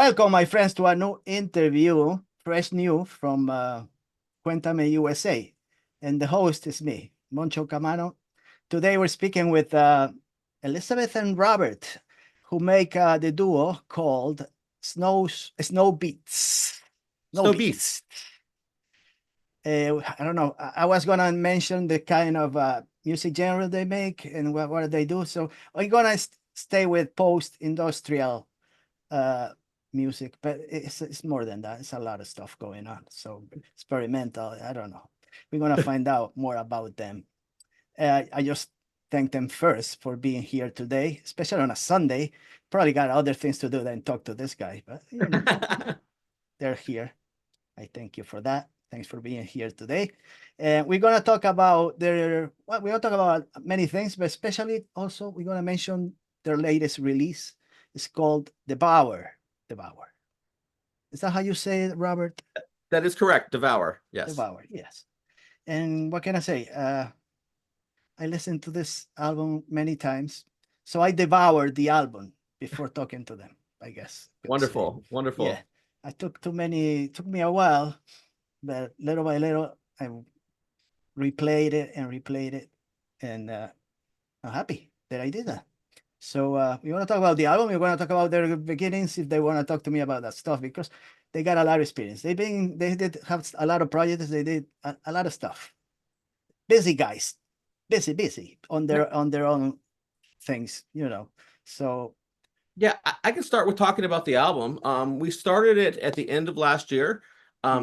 Welcome, my friends, to a new interview, fresh new from Cuentame, USA. And the host is me, Moncho Camano. Today we're speaking with Elizabeth and Robert, who make the duo called Snowbeasts. Snowbeasts. I don't know. I was gonna mention the kind of music genre they make and what they do. So I'm gonna stay with post-industrial music, but it's more than that. It's a lot of stuff going on. So experimental. I don't know. We're gonna find out more about them. I just thank them first for being here today, especially on a Sunday. Probably got other things to do than talk to this guy, but you know, they're here. I thank you for that. Thanks for being here today. And we're gonna talk about we're gonna talk about many things, but especially also we're gonna mention their latest release. It's called Devour. Devour. Is that how you say it, Robert? That is correct. Devour. Yes. Devour, yes. And what can I say? I listened to this album many times. So I devoured the album before talking to them, I guess. Wonderful. Wonderful. Yeah. I took too many, took me a while, but little by little, I replayed it. And I'm happy that I did that. So we want to talk about the album. We want to talk about their beginnings if they want to talk to me about that stuff, because they got a lot of experience. They did have a lot of projects. They did a lot of stuff. Busy guys, busy on their own things, you know. So yeah, I can start with talking about the album. We started it at the end of last year.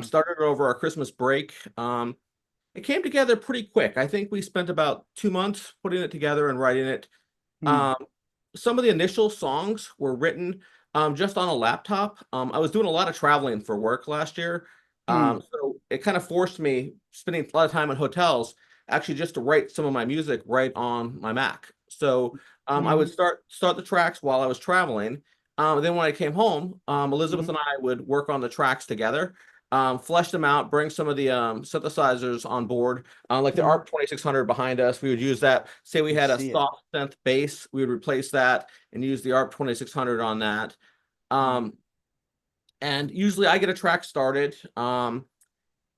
Started over our Christmas break. It came together pretty quick. I think we spent about 2 months putting it together and writing it. Some of the initial songs were written just on a laptop. I was doing a lot of traveling for work last year. So it kind of forced me spending a lot of time in hotels, actually just to write some of my music right on my Mac. So I would start the tracks while I was traveling. Then when I came home, Elizabeth and I would work on the tracks together, flesh them out, bring some of the synthesizers on board, like the ARP 2600 behind us. We would use that. Say we had a soft synth bass, we would replace that and use the ARP 2600 on that. And usually I get a track started, kind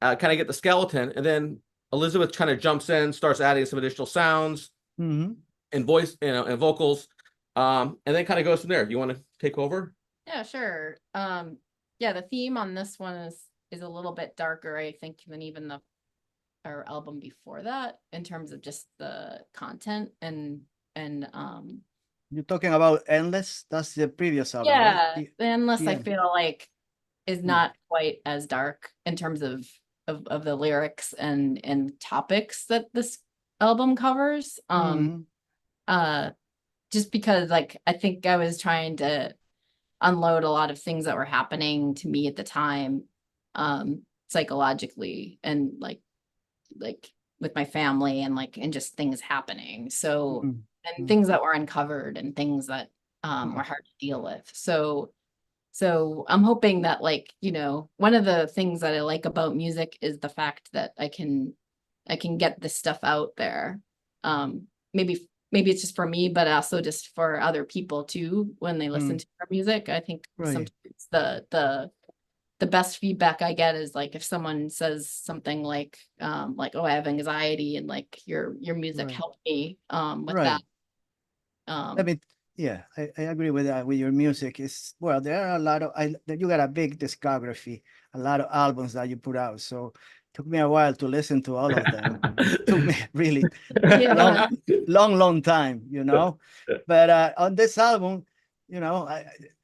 of get the skeleton, and then Elizabeth kind of jumps in, starts adding some additional sounds and voice, and vocals, and then kind of goes from there. You want to take over? Yeah, sure. Yeah, the theme on this one is a little bit darker, I think, than even our album before that, in terms of just the content and you're talking about Endless? That's the previous album, yeah, right? Endless, I feel like is not quite as dark in terms of the lyrics and topics that this album covers. Just because, like, I think I was trying to unload a lot of things that were happening to me at the time, psychologically, and like with my family, and just things happening. So and things that were uncovered and things that were hard to deal with. So I'm hoping that, like, one of the things that I like about music is the fact that I can get this stuff out there. Maybe it's just for me, but also just for other people too, when they listen to our music. I think sometimes the best feedback I get is, like, if someone says something like, oh, I have anxiety, and like your music helped me with that. I mean, yeah, I agree with that. With your music, there are a lot of you got a big discography, a lot of albums that you put out. So it took me a while to listen to all of them. It took me really long time, But on this album,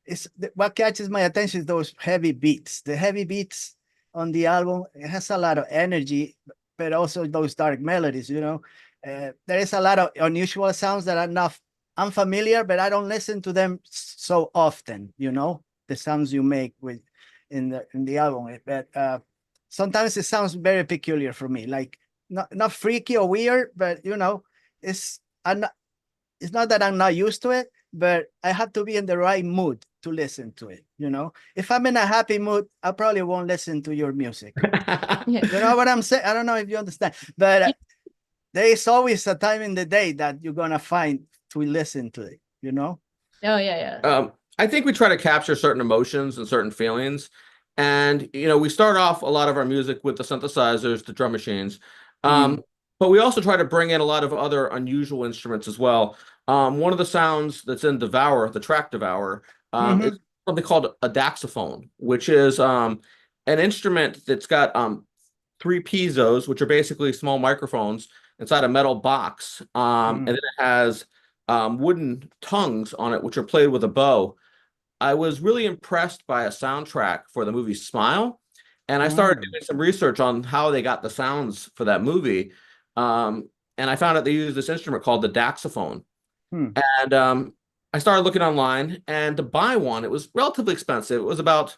it's what catches my attention is those heavy beats. The heavy beats on the album, it has a lot of energy, but also those dark melodies. There is a lot of unusual sounds that are not unfamiliar, but I don't listen to them so often. The sounds you make in the album, but sometimes it sounds very peculiar for me, like not freaky or weird, but it's not that I'm not used to it, but I have to be in the right mood to listen to it. If I'm in a happy mood, I probably won't listen to your music. You know what I'm saying? I don't know if you understand, but there is always a time in the day that you're gonna find to listen to it. Oh yeah. I think we try to capture certain emotions and certain feelings. And, we start off a lot of our music with the synthesizers, the drum machines. But we also try to bring in a lot of other unusual instruments as well. One of the sounds that's in Devour, the track Devour, is something called a daxophone, which is an instrument that's got three piezos, which are basically small microphones inside a metal box. And then it has wooden tongues on it, which are played with a bow. I was really impressed by a soundtrack for the movie Smile, and I started doing some research on how they got the sounds for that movie. And I found out they used this instrument called the daxophone. And I started looking online, and to buy one, it was relatively expensive. It was about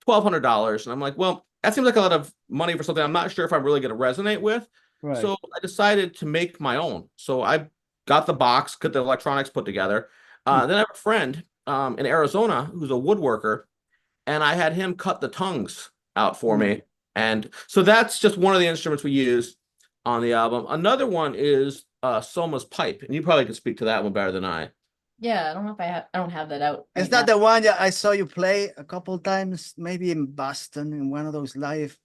$1,200. And I'm like, well, that seems like a lot of money for something I'm not sure if I'm really going to resonate with. Right. So I decided to make my own. So I got the box, got the electronics put together. Then I have a friend in Arizona who's a woodworker, and I had him cut the tongues out for me. And so that's just one of the instruments we use on the album. Another one is Soma's pipe, and you probably can speak to that one better than I. Yeah, I don't know if I don't have that out. Is that the one that I saw you play a couple times, maybe in Boston, in one of those live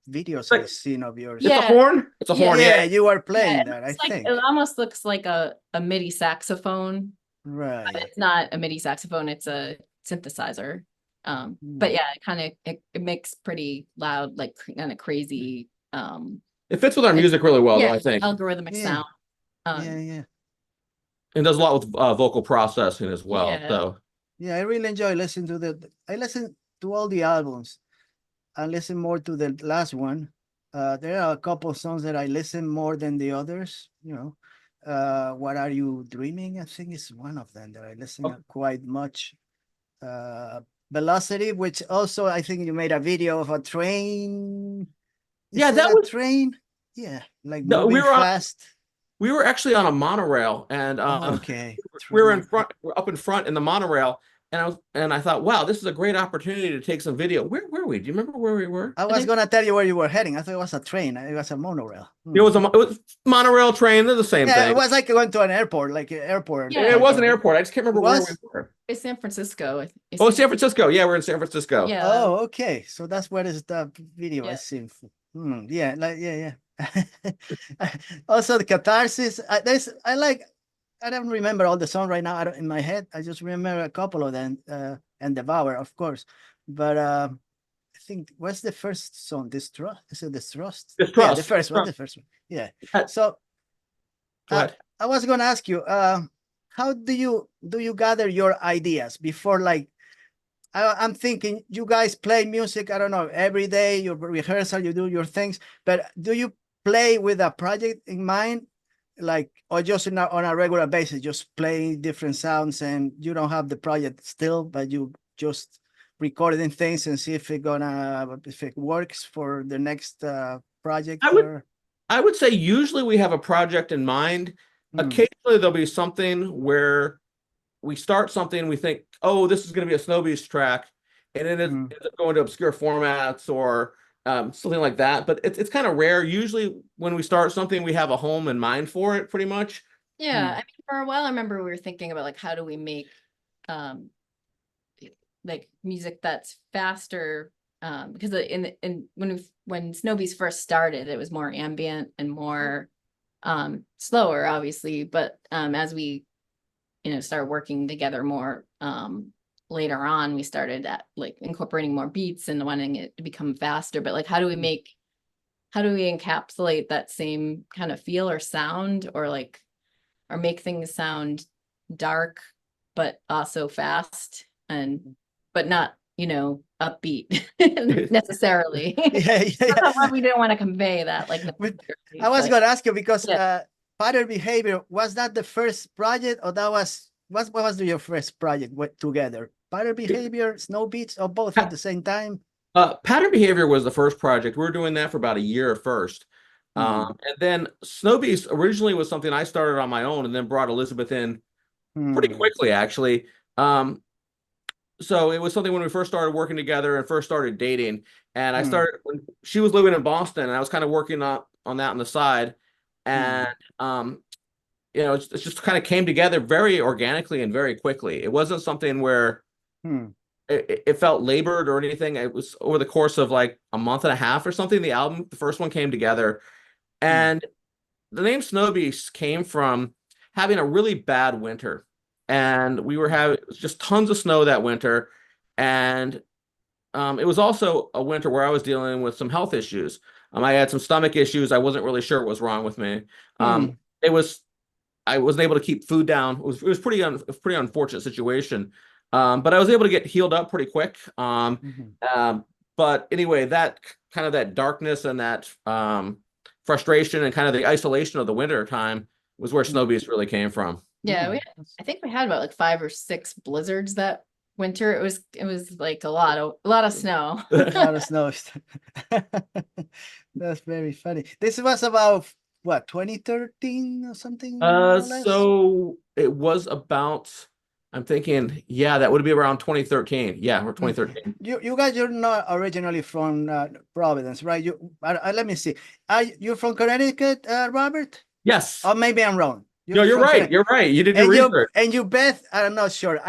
videos I've seen of yours? It's a horn. It's a horn. Yeah, you are playing that. I think it almost looks like a MIDI saxophone. Right. But it's not a MIDI saxophone. It's a synthesizer. But yeah, it makes pretty loud, like kind of crazy. It fits with our music really well, though, I think. Algorithmic sound. Yeah. And does a lot with vocal processing as well. Yeah. So yeah, I really enjoy listening to I listen to all the albums. I listen more to the last one. There are a couple of songs that I listen more than the others. What Are You Dreaming? I think is one of them that I listen quite much. Velocity, which also I think you made a video of a train. That was a train. Yeah, like no, moving fast. We were actually on a monorail, and we were up in front in the monorail, and I thought, wow, this is a great opportunity to take some video. Where were we? Do you remember where we were? I was gonna tell you where you were heading. I thought it was a train. It was a monorail. It was monorail, train. They're the same thing. It was like going to an airport, like an airport. Yeah, it was an airport. I just can't remember where we were. It's San Francisco. San Francisco. Yeah, we're in San Francisco. Yeah. Oh, okay. So that's where is the video I seen. Yeah. Also the catharsis. I don't remember all the songs right now. In my head. I just remember a couple of them. And Devour, of course. But I think what's the first song? Distrust? Is it Distrust? Distrust. Yeah, the first one. Yeah. So I was gonna ask you, how do you gather your ideas before, like, I'm thinking you guys play music, I don't know, every day, you rehearsal, you do your things, but do you play with a project in mind, like, or just on a regular basis, just play different sounds and you don't have the project still, but you just recording things and see if it works for the next project? I would say usually we have a project in mind. Occasionally there'll be something where we start something, we think, oh, this is going to be a Snowbeasts track, and then it ends up going to obscure formats or something like that. But it's kind of rare. Usually when we start something, we have a home in mind for it, pretty much. Yeah, I mean, for a while, I remember we were thinking about, like, how do we make like music that's faster, because when Snowbeasts first started, it was more ambient and more slower, obviously, but as we started working together more later on, we started like incorporating more beats and wanting it to become faster. But like, how do we encapsulate that same kind of feel or sound, or make things sound dark but also fast, but not upbeat necessarily. Yeah. We didn't want to convey that. I was going to ask you because Pattern Behavior, was that the first project, or that was what was your first project together? Pattern Behavior, Snowbeasts, or both at the same time? Pattern Behavior was the first project. We were doing that for about a year first. And then Snowbeasts originally was something I started on my own and then brought Elizabeth in pretty quickly, actually. So it was something when we first started working together and first started dating. And I started when she was living in Boston, and I was kind of working on that on the side. And you know, it just kind of came together very organically and very quickly. It wasn't something where it felt labored or anything. It was over the course of like a month and a half or something. The first one came together, and the name Snowbeasts came from having a really bad winter, and we were having just tons of snow that winter, and it was also a winter where I was dealing with some health issues. I had some stomach issues. I wasn't really sure what was wrong with me. It was I wasn't able to keep food down. It was pretty unfortunate situation. But I was able to get healed up pretty quick. But anyway, that kind of that darkness and that frustration and kind of the isolation of the winter time was where Snowbeasts really came from. Yeah, I think we had about like 5 or 6 blizzards that winter. It was like a lot of snow. A lot of snow. That's very funny. This was about what, 2013 or something? So it was about, I'm thinking, yeah, that would be around 2013. Yeah, or 2013. You guys, you're not originally from Providence, right? Let me see. You're from Connecticut, Robert? Yes. Or maybe I'm wrong. No, you're right. You're right. You did your research. And you, Beth, I'm not sure.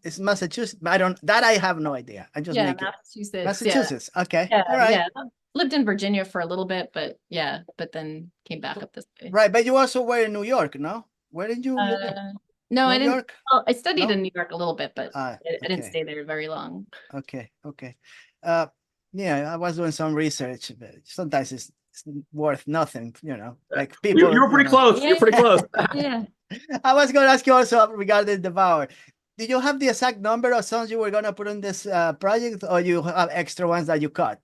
It's Massachusetts. I have no idea. I just make Massachusetts. it. Massachusetts. Yeah. Okay. Yeah, all right. Yeah. Lived in Virginia for a little bit, but then came back up this way. Right, but you also were in New York, no? Where did you live? No, New I didn't. York? Well, I studied in New York a little bit, but I didn't Okay. stay there very long. Okay. Yeah, I was doing some research, but sometimes it's worth nothing, like people. You were pretty close. You're pretty close. Yeah. I was going to ask you also regarding Devour. Did you have the exact number of songs you were going to put on this project, or you have extra ones that you cut?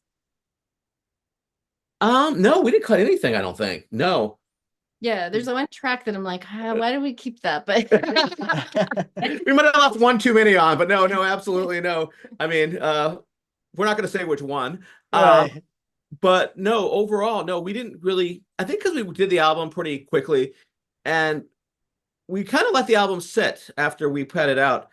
No, we didn't cut anything, I don't think. No. Yeah, there's one track that I'm like, why did we keep that? But we might have left one too many on, but no, absolutely no. I mean, we're not going to say which one. Right. But no, overall, no, we didn't really. I think because we did the album pretty quickly, and we kind of let the album sit after we put it out.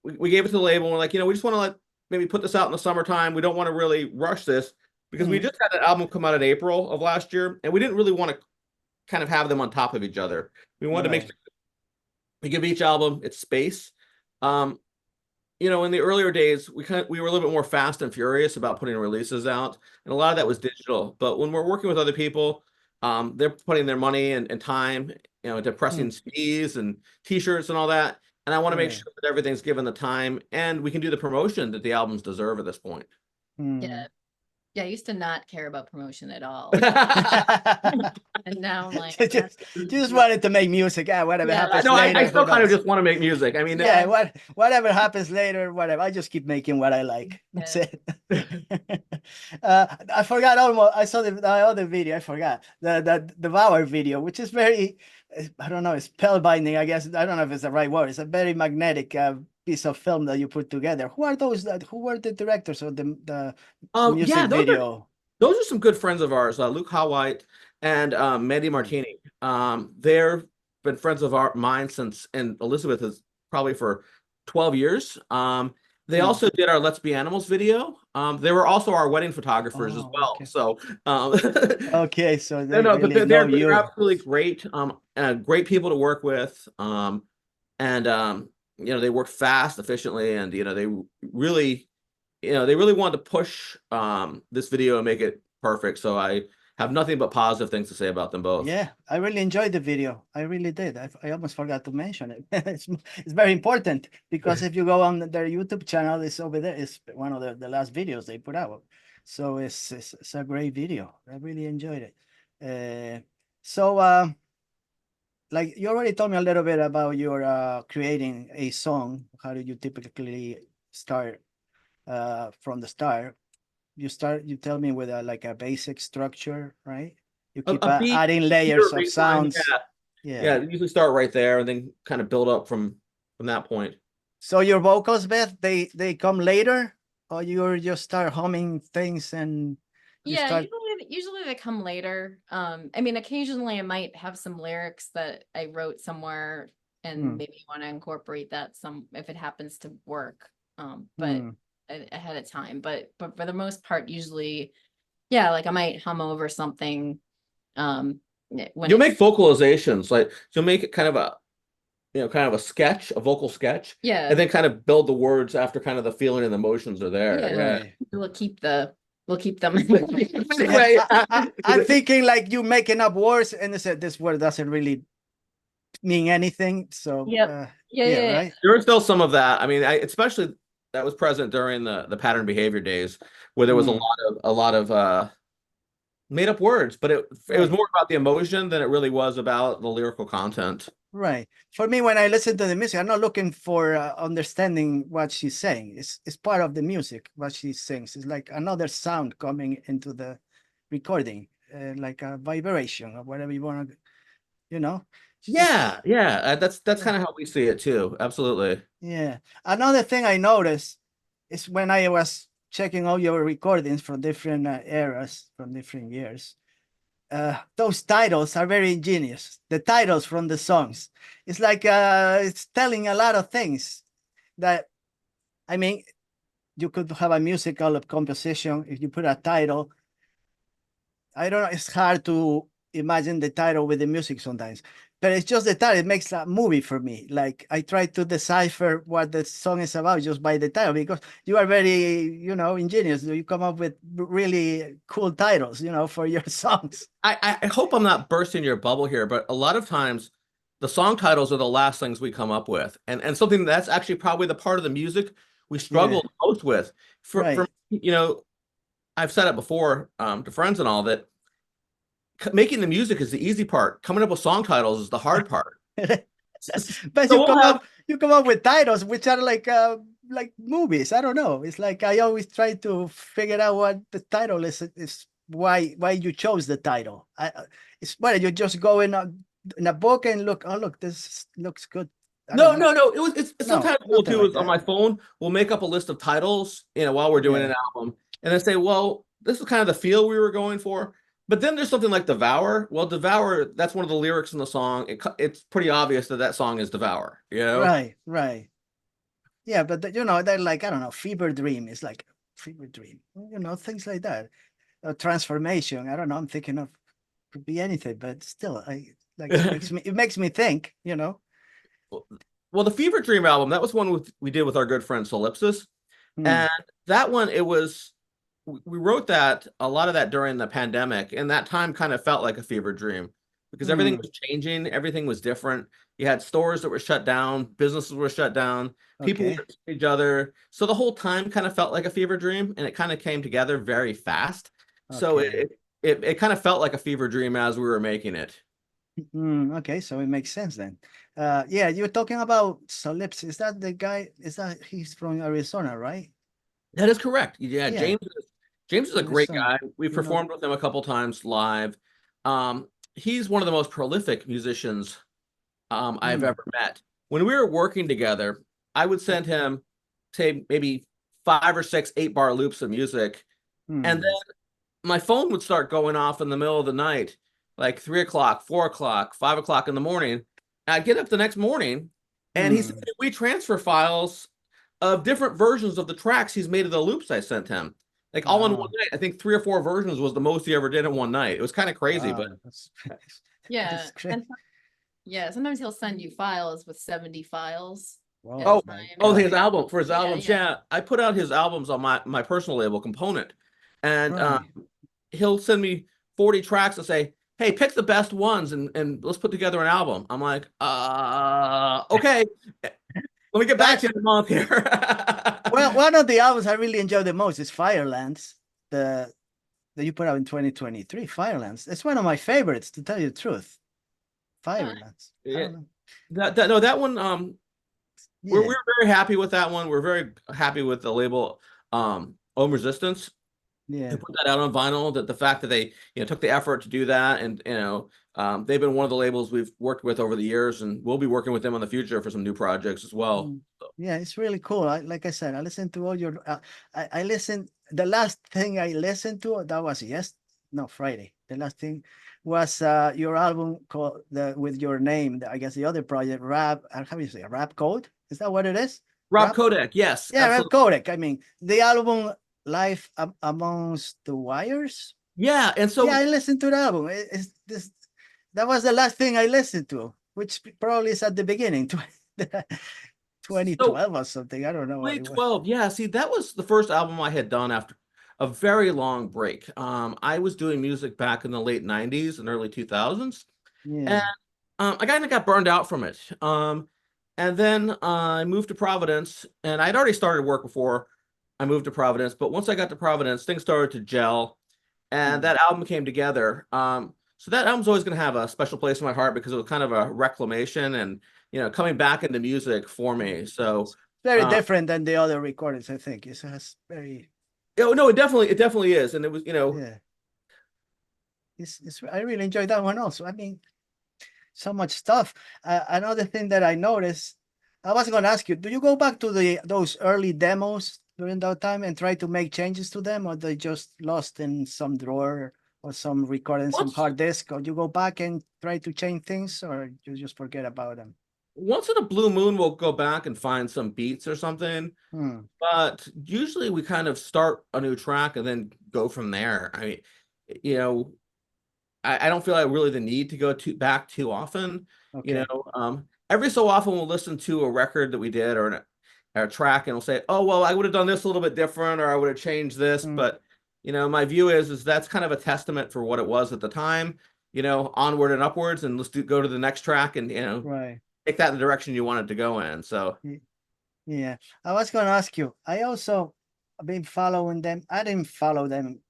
We gave it to the label, and we're like, we just want to maybe put this out in the summertime. We don't want to really rush this because we just had an album come out in April of last year, and we didn't really want to kind of have them on top of each other. We wanted to make sure we give each album its space. In the earlier days, we were a little bit more fast and furious about putting releases out, and a lot of that was digital. But when we're working with other people, they're putting their money and time, into pressing CDs and T-shirts and all that. And I want to make sure that everything's given the time, and we can do the promotion that the albums deserve at this point. Yeah, I used to not care about promotion at all. And now I'm like, just wanted to make music. Whatever happens later. I still kind of just want to make music. I mean, whatever happens later, whatever. I just keep making what I like. That's it. I forgot almost. I saw the other video. I forgot the Devour video, which is very, I don't know, it's spellbinding, I guess. I don't know if it's the right word. It's a very magnetic piece of film that you put together. Who are those? Who were the directors of the music video? Those are some good friends of ours, Luke Howite and Mandy Martini. They've been friends of mine since, and Elizabeth is probably for 12 years. They also did our Let's Be Animals video. They were also our wedding photographers as well. Okay. So okay, so they're absolutely great. Great people to work with. They work fast, efficiently, and they really wanted to push this video and make it perfect. So I have nothing but positive things to say about them both. Yeah, I really enjoyed the video. I really did. I almost forgot to mention it. It's very important, because if you go on their YouTube channel, it's over there. It's one of the last videos they put out. So it's a great video. I really enjoyed it. Like you already told me a little bit about your creating a song. How do you typically start from the start? You tell me with a basic structure, right? You keep adding layers of sounds. Yeah, usually start right there and then kind of build up from that point. So your vocals, Beth, they come later, or you just start humming things and usually they come later. I mean, occasionally I might have some lyrics that I wrote somewhere and maybe want to incorporate that if it happens to work. But ahead of time. But for the most part, usually, like I might hum over something, when You'll make vocalizations, like you'll make it kind of a, kind of a sketch, a vocal sketch, yeah, and then kind of build the words after kind of the feeling and the emotions are there. Yeah. Yeah. Right. we'll keep them. Anyway, I'm thinking like you making up words and they said this word doesn't really mean anything. So Yep. yeah, right. there is still some of that. I mean, especially that was present during the pattern behavior days, where there was a lot of made up words, but it was Right. more about the emotion than it really was about the lyrical content. Right. For me, when I listen to the music, I'm not looking for understanding what she's saying. It's part of the music, what she sings. It's like another sound coming into the recording, like a vibration or whatever you want to, you know. It's just- Yeah. That's Yeah. kind of how we see it too. Absolutely. Yeah. Another thing I noticed is when I was checking all your recordings from different eras, from different years, those titles are very ingenious. The titles from the songs, it's like it's telling a lot of things that, I mean, you could have a musical composition if you put a title. I don't know, it's hard to imagine the title with the music sometimes, but it's just the title. It makes a movie for me. Like I try to decipher what the song is about just by the title, because you are very, ingenious. You come up with really cool titles, for your songs. I hope I'm not bursting your bubble here, but a lot of times the song titles are the last things we come up with. And something that's actually probably the part of the music we struggle the most with. For I've said it before to friends and all, that making the music is the easy part. Coming up with song titles is the hard part. But So you come up with titles which are like movies. I don't know. It's like I always try to figure out what the title is why you chose the title. It's why you just go in a book and look. Oh, look, this looks good. No. It's sometimes we'll do like is on my phone. We'll make up a list of titles, while we're doing an album, and then say, well, this is kind of the feel we were going for. But then there's something like Devour. Well, Devour, that's one of the lyrics in the song. It's pretty obvious that song is Devour. Right. Yeah, but they're like, I don't know, Fever Dream is like Fever Dream. Things like that. Transformation. I don't know. I'm thinking of could be anything, but still, it makes me think. Well, the Fever Dream album, that was one we did with our good friend Solipsis. And that one, we wrote a lot of that during the pandemic, and that time kind of felt like a fever dream because everything was changing, everything was different. You had stores that were shut down, businesses were shut down, people were seeing each other. So the whole time kind of felt like a fever dream, and it kind of came together very fast. So it kind of felt like a fever dream as we were making it. Okay, so it makes sense then. Yeah, you're talking about Solipsis. Is that the guy? He's from Arizona, right? That is correct. Yeah. James is a great guy. We've performed with him a couple times live. He's one of the most prolific musicians I've ever met. When we were working together, I would send him, say, maybe 5 or 6 8-bar loops of music, and then my phone would start going off in the middle of the night, like 3 o'clock, 4 o'clock, 5 o'clock in the morning. I'd get up the next morning, and he said, we transfer files of different versions of the tracks he's made of the loops I sent him. Like all in one night. I think 3 or 4 versions was the most he ever did in one night. It was kind of crazy, but yeah. Sometimes he'll send you files with 70 files. His album for his albums. Yeah. I put out his albums on my personal label Component, and he'll send me 40 tracks and say, hey, pick the best ones and let's put together an album. I'm like, okay. Let me get back to you in a month here. Well, one of the albums I really enjoy the most is Firelands, that you put out in 2023. Firelands. It's one of my favorites, to tell you the truth. Firelands. That one. We're very happy with that one. We're very happy with the label Ohm Resistance. Yeah. To put that out on vinyl, that the fact that they took the effort to do that, and they've been one of the labels we've worked with over the years, and we'll be working with them in the future for some new projects as well. Yeah, it's really cool. Like I said, I listened to all your I listened, the last thing I listened to, that was Friday. The last thing was your album called with your name. I guess the other project, Rap, how do you say, Rap Code? Is that what it is? Rap Codec, yes. Yeah, Rap Codec. I mean, the album Life Amongst the Wires. Yeah, and so I listened to the album. It's this that was the last thing I listened to, which probably is at the beginning, 2012 or something. I don't know what it was. 2012, yeah. See, that was the first album I had done after a very long break. I was doing music back in the late 90s and early 2000s, Yeah. and I kind of got burned out from it. And then I moved to Providence, and I'd already started work before I moved to Providence. But once I got to Providence, things started to gel, and that album came together. So that album's always going to have a special place in my heart because it was kind of a reclamation and, coming back into music for me. So Very different than the other recordings, I think. It has very. Oh no, it definitely is, and it was, Yeah. I really enjoyed that one also. I mean, so much stuff. Another thing that I noticed, I was going to ask you, do you go back to those early demos during that time and try to make changes to them, or they just lost in some drawer or some recording, some hard disk, or you go back and try to change things, or you just forget about them? Once in a blue moon, we'll go back and find some beats or something. But usually we kind of start a new track and then go from there. I mean, I don't feel like really the need to go back too often. Okay. Every so often we'll listen to a record that we did or a track and we'll say, oh, well, I would have done this a little bit different, or I would have changed this. But, my view is that's kind of a testament for what it was at the time, onward and upwards, and let's go to the next track and, right. take that in the direction you want it to go in. So yeah, I was going to ask you, I also been following them. I didn't follow them.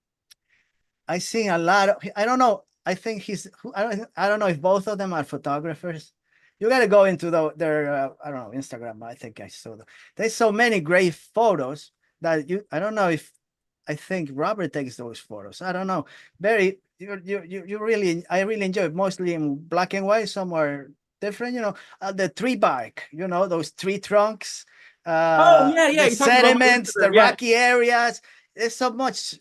I seen a lot of, I don't know. I think I don't know if both of them are photographers. You got to go into their, I don't know, Instagram. I think I saw them. There's so many great photos that I don't know if, I think Robert takes those photos. I don't know. Very, you really, I really enjoy it, mostly in black and white, somewhere different, the tree bark, those tree trunks, the sediments, the rocky areas. There's so much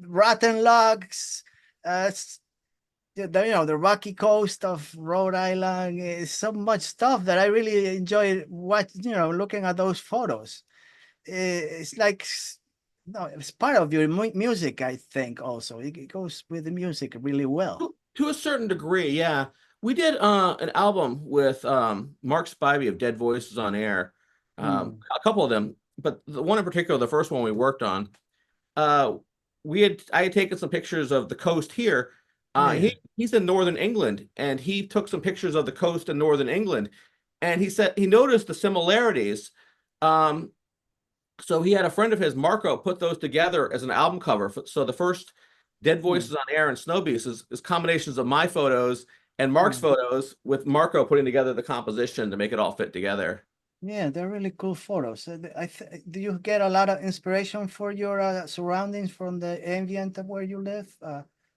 rotten logs, the rocky coast of Rhode Island. Is so much stuff that I really enjoy looking at those photos. It's like, no, it's part of your music, I think. Also, it goes with the music really well. To a certain degree, yeah. We did an album with Mark Spivey of Dead Voices on Air, a couple of them, but the one in particular, the first one we worked on, I had taken some pictures of the coast here. He's in Northern England, and he took some pictures of the coast in Northern England, and he said he noticed the similarities. So he had a friend of his, Marco, put those together as an album cover. So the first Dead Voices on Air and Snowbeasts is combinations of my photos and Mark's photos, with Marco putting together the composition to make it all fit together. Yeah, they're really cool photos. Do you get a lot of inspiration for your surroundings from the ambient of where you live,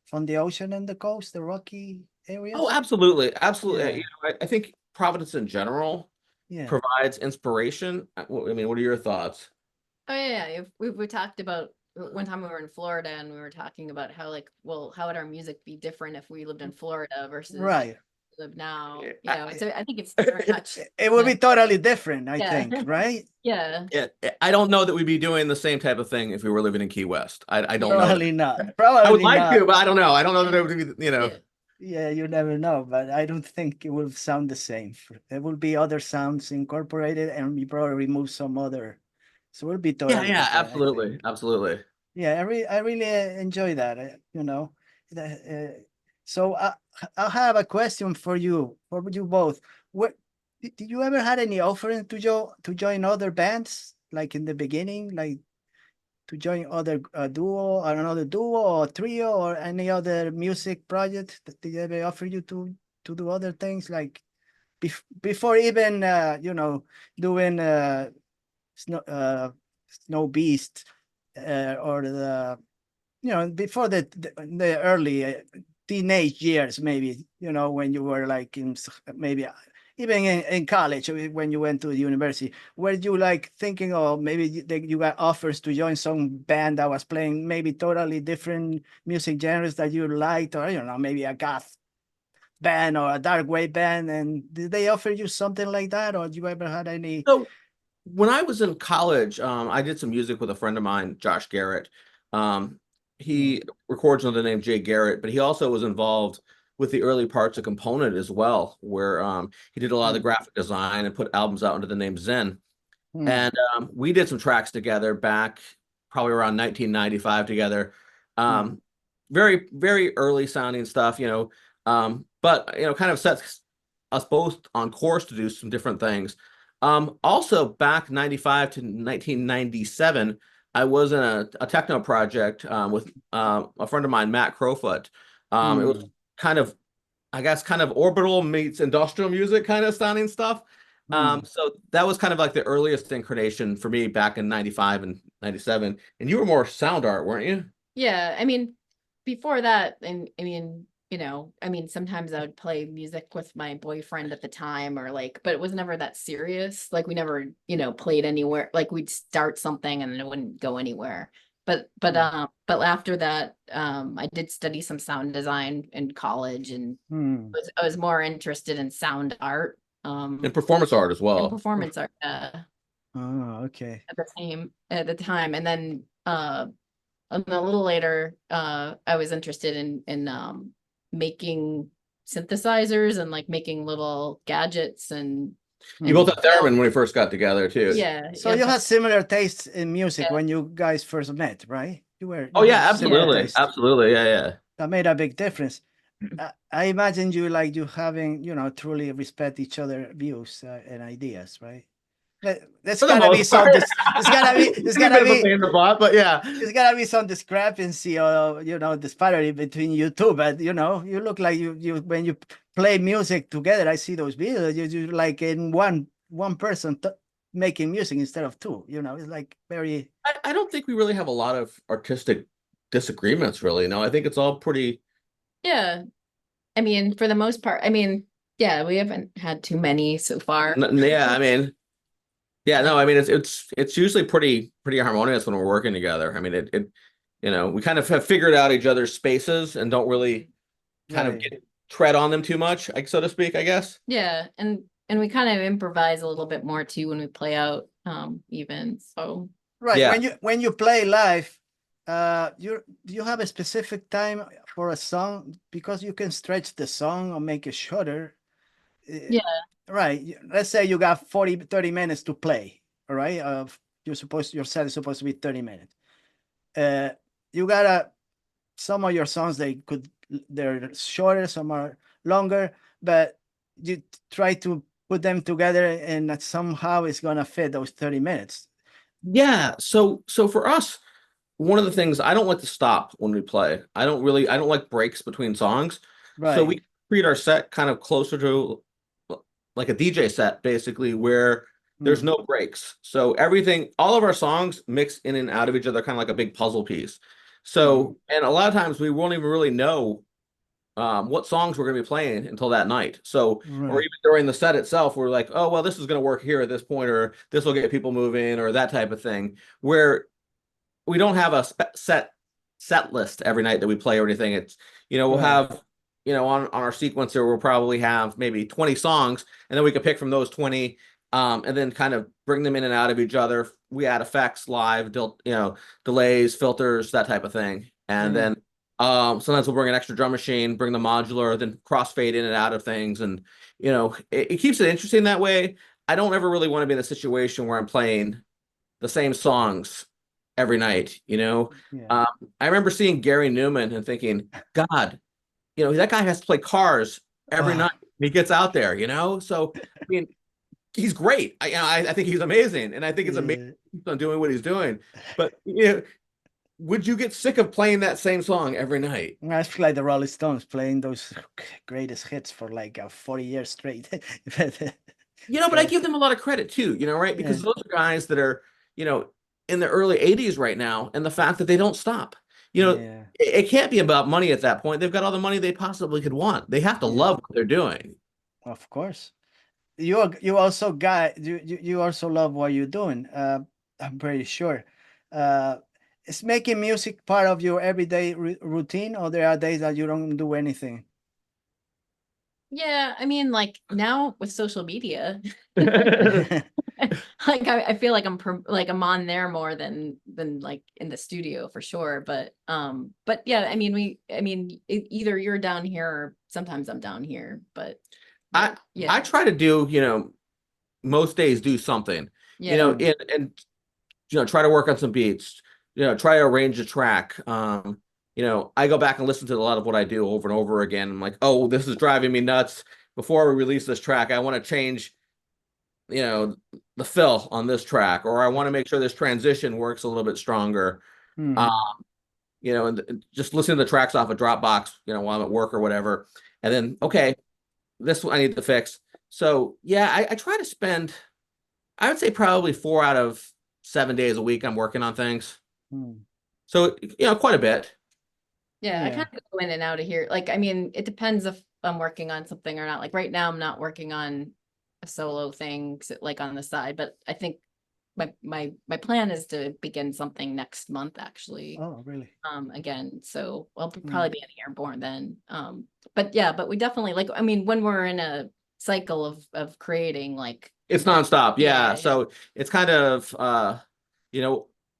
from the ocean and the coast, the rocky areas? Oh, absolutely, absolutely. Yeah. I think Providence in general provides inspiration. I mean, what are your thoughts? Oh yeah, we talked about one time we were in Florida, and we were talking about how, like, well, how would our music be different if we lived in Florida versus live now? So I think it's very much. It would be totally different, I think, right? Yeah. I don't know that we'd be doing the same type of thing if we were living in Key West. I don't Probably know. Not. Probably I would like not. to, but I don't know. I don't know that it would be, Yeah, you never know, but I don't think it will sound the same. There will be other sounds incorporated, and we probably remove some other. So it will be totally yeah, different, absolutely. Yeah, I really enjoy that. So I have a question for you both. What did you ever had any offering to join other bands, like in the beginning, like to join other duo or another duo or trio or any other music project? That they ever offer you to do other things, like before even doing Snow Beast or before the early teenage years, maybe, when you were like maybe even in college, when you went to the university, were you like thinking, oh, maybe you got offers to join some band that was playing maybe totally different music genres that you liked, or maybe a goth band or a dark wave band, and did they offer you something like that, or did you ever had any? So when I was in college, I did some music with a friend of mine, Josh Garrett. He records under the name Jay Garrett, but he also was involved with the early parts of Component as well, where he did a lot of the graphic design and put albums out under the name Zen. And we did some tracks together back probably around 1995 together. Very, very early sounding stuff, but, kind of sets us both on course to do some different things. Also back 95 to 1997, I was in a techno project with a friend of mine, Matt Crowfoot. It was kind of, I guess, kind of orbital meets industrial music kind of sounding stuff. So that was kind of like the earliest incarnation for me back in 95 and 97. And you were more sound art, weren't you? Yeah, I mean, before that, and sometimes I would play music with my boyfriend at the time, or like, but it was never that serious. Like we never, played anywhere. Like we'd start something and then it wouldn't go anywhere. But after that, I did study some sound design in college, and I was more interested in sound art. And performance art as well. And performance art. Oh, okay. At the time, and then a little later, I was interested in making synthesizers and like making little gadgets, and you both had theremin when we first got together too. Yeah. So you had similar tastes in music when you guys first met, right? You yeah, absolutely, absolutely, yeah. That made a big difference. I imagine you having, truly respect each other views and ideas, right? There's gotta be some. There's gotta be. But yeah, there's gotta be some discrepancy or disparity between you two. But you look like you when you play music together. I see those videos. You like in one person making music instead of two. It's like very. I don't think we really have a lot of artistic disagreements. Really, no. I think it's all pretty. Yeah, I mean, for the most part, yeah, we haven't had too many so far. Yeah, yeah, no, it's usually pretty harmonious when we're working together. We kind of have figured out each other's spaces and don't really kind of tread on them too much, so to speak, I guess. Yeah, and we kind of improvise a little bit more too when we play out, even so. Right. Yeah. When you play live, do you have a specific time for a song, because you can stretch the song or make it shorter? Yeah. Right. Let's say you got 30 minutes to play. All right. Your set is supposed to be 30 minutes. You gotta, some of your songs, they're shorter, some are longer, but you try to put them together and that somehow it's gonna fit those 30 minutes. Yeah. So for us, one of the things, I don't like to stop when we play. I don't like breaks between songs. Right. So we treat our set kind of closer to like a DJ set, basically, where there's no breaks. So all of our songs mix in and out of each other, kind of like a big puzzle piece. So, and a lot of times we won't even really know what songs we're going to be playing until that night. So, or even during the set itself, we're like, oh, well, this is going to work here at this point, or this will get people moving, or that type of thing, where we don't have a set list every night that we play or anything. It's, we'll have, on our sequencer, we'll probably have maybe 20 songs, and then we could pick from those 20, and then kind of bring them in and out of each other. We add effects live, delays, filters, that type of thing. And then sometimes we'll bring an extra drum machine, bring the modular, then crossfade in and out of things. And, it keeps it interesting that way. I don't ever really want to be in a situation where I'm playing the same songs every night, I remember seeing Gary Newman and thinking, God, that guy has to play Cars every night. He gets out there, So, he's great. I think he's amazing, and I think it's amazing he's on doing what he's doing. But would you get sick of playing that same song every night? I feel like the Rolling Stones playing those greatest hits for like 40 years straight. But I give them a lot of credit too, right? Because those are guys that are, in the early 80s right now, and the fact that they don't stop. It can't be about money at that point. They've got all the money they possibly could want. They have to love what they're doing. Of course. You also love what you're doing. I'm pretty sure. Is making music part of your everyday routine, or there are days that you don't do anything? Yeah, like now with social media, like I feel like I'm on there more than like in the studio for sure. But yeah, either you're down here sometimes I'm down here, but I yeah, try to do, most days do something, yeah, and try to work on some beats, try to arrange a track. I go back and listen to a lot of what I do over and over again. I'm like, oh, this is driving me nuts. Before we release this track, I want to change, the fill on this track, or I want to make sure this transition works a little bit stronger. Um, and just listening to the tracks off a Dropbox, while I'm at work or whatever. And then, okay, this one I need to fix. So yeah, I try to spend, I would say probably 4 out of 7 days a week I'm working on things. So, quite a bit. yeah. I kind of go in and out of here. Like, I mean, it depends if I'm working on something or not. Like right now, I'm not working on a solo thing like on the side, but I think my plan is to begin something next month, actually. Oh, really? Again, so I'll probably be in Airborne then. But we definitely, like, I mean, when we're in a cycle of creating, like, It's nonstop. Yeah. Yeah. So it's kind of,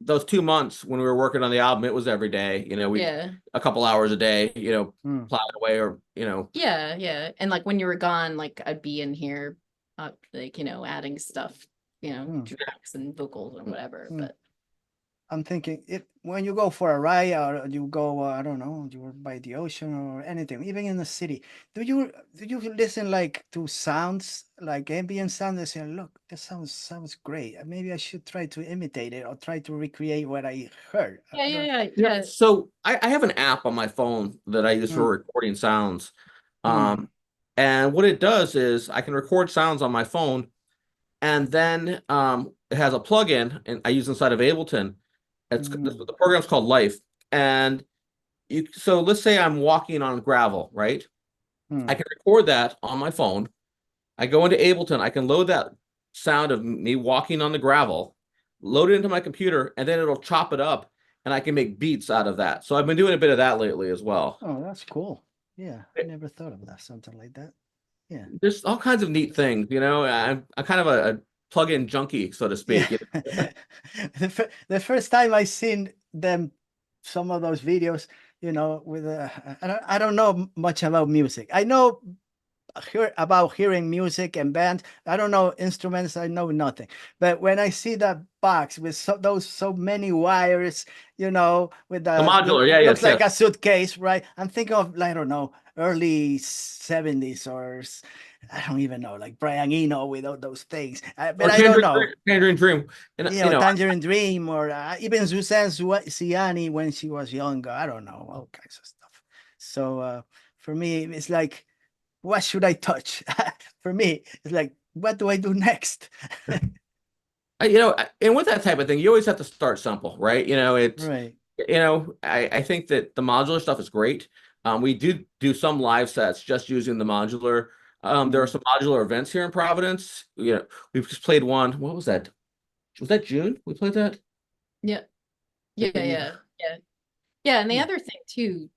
those 2 months when we were working on the album, it was every day, we a couple hours a day, plowing away, or, Yeah. And like when you were gone, like I'd be in here, like, adding stuff, tracks and vocals and whatever. But I'm thinking, if when you go for a ride, or you go, I don't know, you're by the ocean or anything, even in the city, do you listen like to sounds, like ambient sounds, and say, look, this sounds great. Maybe I should try to imitate it or try to recreate what I heard. Yeah. So I have an app on my phone that I use for recording sounds. And what it does is I can record sounds on my phone, and then it has a plugin, and I use inside of Ableton. The program's called Life. And so let's say I'm walking on gravel, right? I can record that on my phone. I go into Ableton, I can load that sound of me walking on the gravel, load it into my computer, and then it'll chop it up, and I can make beats out of that. So I've been doing a bit of that lately as well. Oh, that's cool. Yeah, I never thought of that, something like that. Yeah. There's all kinds of neat things, I'm kind of a plug-in junkie, so to speak. Yeah. The first time I seen them, some of those videos, with I don't know much about music. I know about hearing music and bands. I don't know instruments. I know nothing. But when I see that box with so many wires, with The modular, looks like a suitcase, right? I'm thinking of, I don't know, early 70s, or I don't even know, like Brian Eno with all those things. But I don't know. Tangerine Dream. And, Tangerine Dream, or even Suzanne Ciani when she was younger. I don't know, all kinds of stuff. So for me, it's like, what should I touch? For me, it's like, what do I do next? And with that type of thing, you always have to start simple, right? Right. I think that the modular stuff is great. We do some live sets just using the modular. There are some modular events here in Providence. We've just played one. What was that? Was that June? We played that? Yeah. And the other thing too,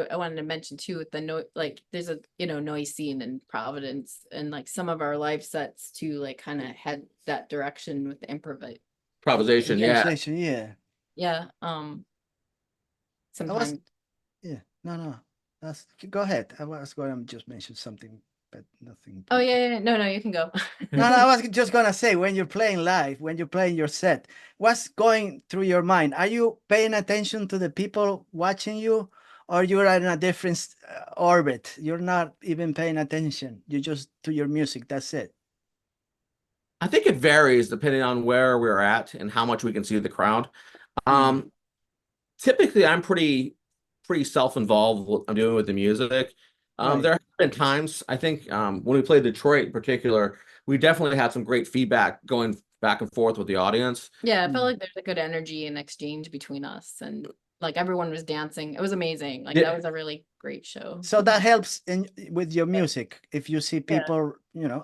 I wanted to mention too, with the like there's a noise scene in Providence, and like some of our live sets too, like kind of head that direction with the improvisation. Yeah. Sometimes. No. Go ahead. I was going to just mention something, but nothing. Oh yeah. No, you can go. No, I was just gonna say, when you're playing live, when you're playing your set, what's going through your mind? Are you paying attention to the people watching you, or you're in a different orbit? You're not even paying attention. You just to your music. That's it. I think it varies depending on where we're at and how much we can see the crowd. Typically, I'm pretty self-involved with what I'm doing with the music. There have been times, I think, when we played Detroit in particular, we definitely had some great feedback going back and forth with the audience. Yeah, I felt like there's a good energy and exchange between us, and like everyone was dancing. It was amazing. Like that was a really great show. So that helps with your music. If you see people,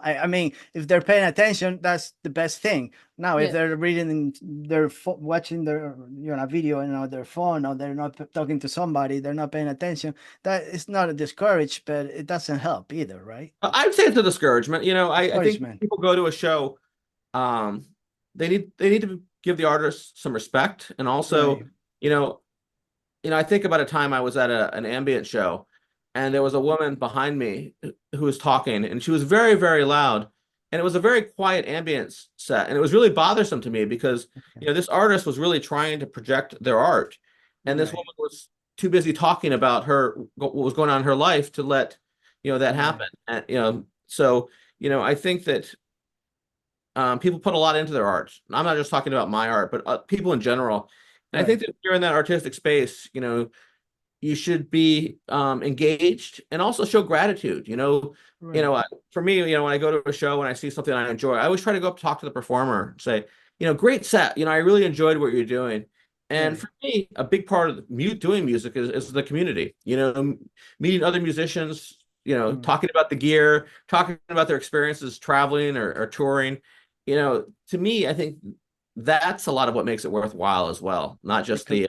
I mean, if they're paying attention, that's the best thing. Now, if they're reading, they're watching their video on their phone, or they're not talking to somebody, they're not paying attention. That is not a discourage, but it doesn't help either, right? I'd say it's a discouragement. I think people go to a show, they need to give the artist some respect, and also, I think about a time I was at an ambient show, and there was a woman behind me who was talking, and she was very, very loud. And it was a very quiet ambient set. And it was really bothersome to me because, this artist was really trying to project their art. And this Right. woman was too busy talking about what was going on in her life to let, that happen. And, so, I think that people put a lot into their art. I'm not just talking about my art, but people in general. And I think that if you're in that artistic space, you should be engaged and also show gratitude. For me, when I go to a show and I see something I enjoy, I always try to go up, talk to the performer, and say, great set. I really enjoyed what you're doing. And Right. for me, a big part of doing music is the community. Meeting other musicians, talking about the gear, talking about their experiences traveling or touring. To me, I think that's a lot of what makes it worthwhile as well, not just The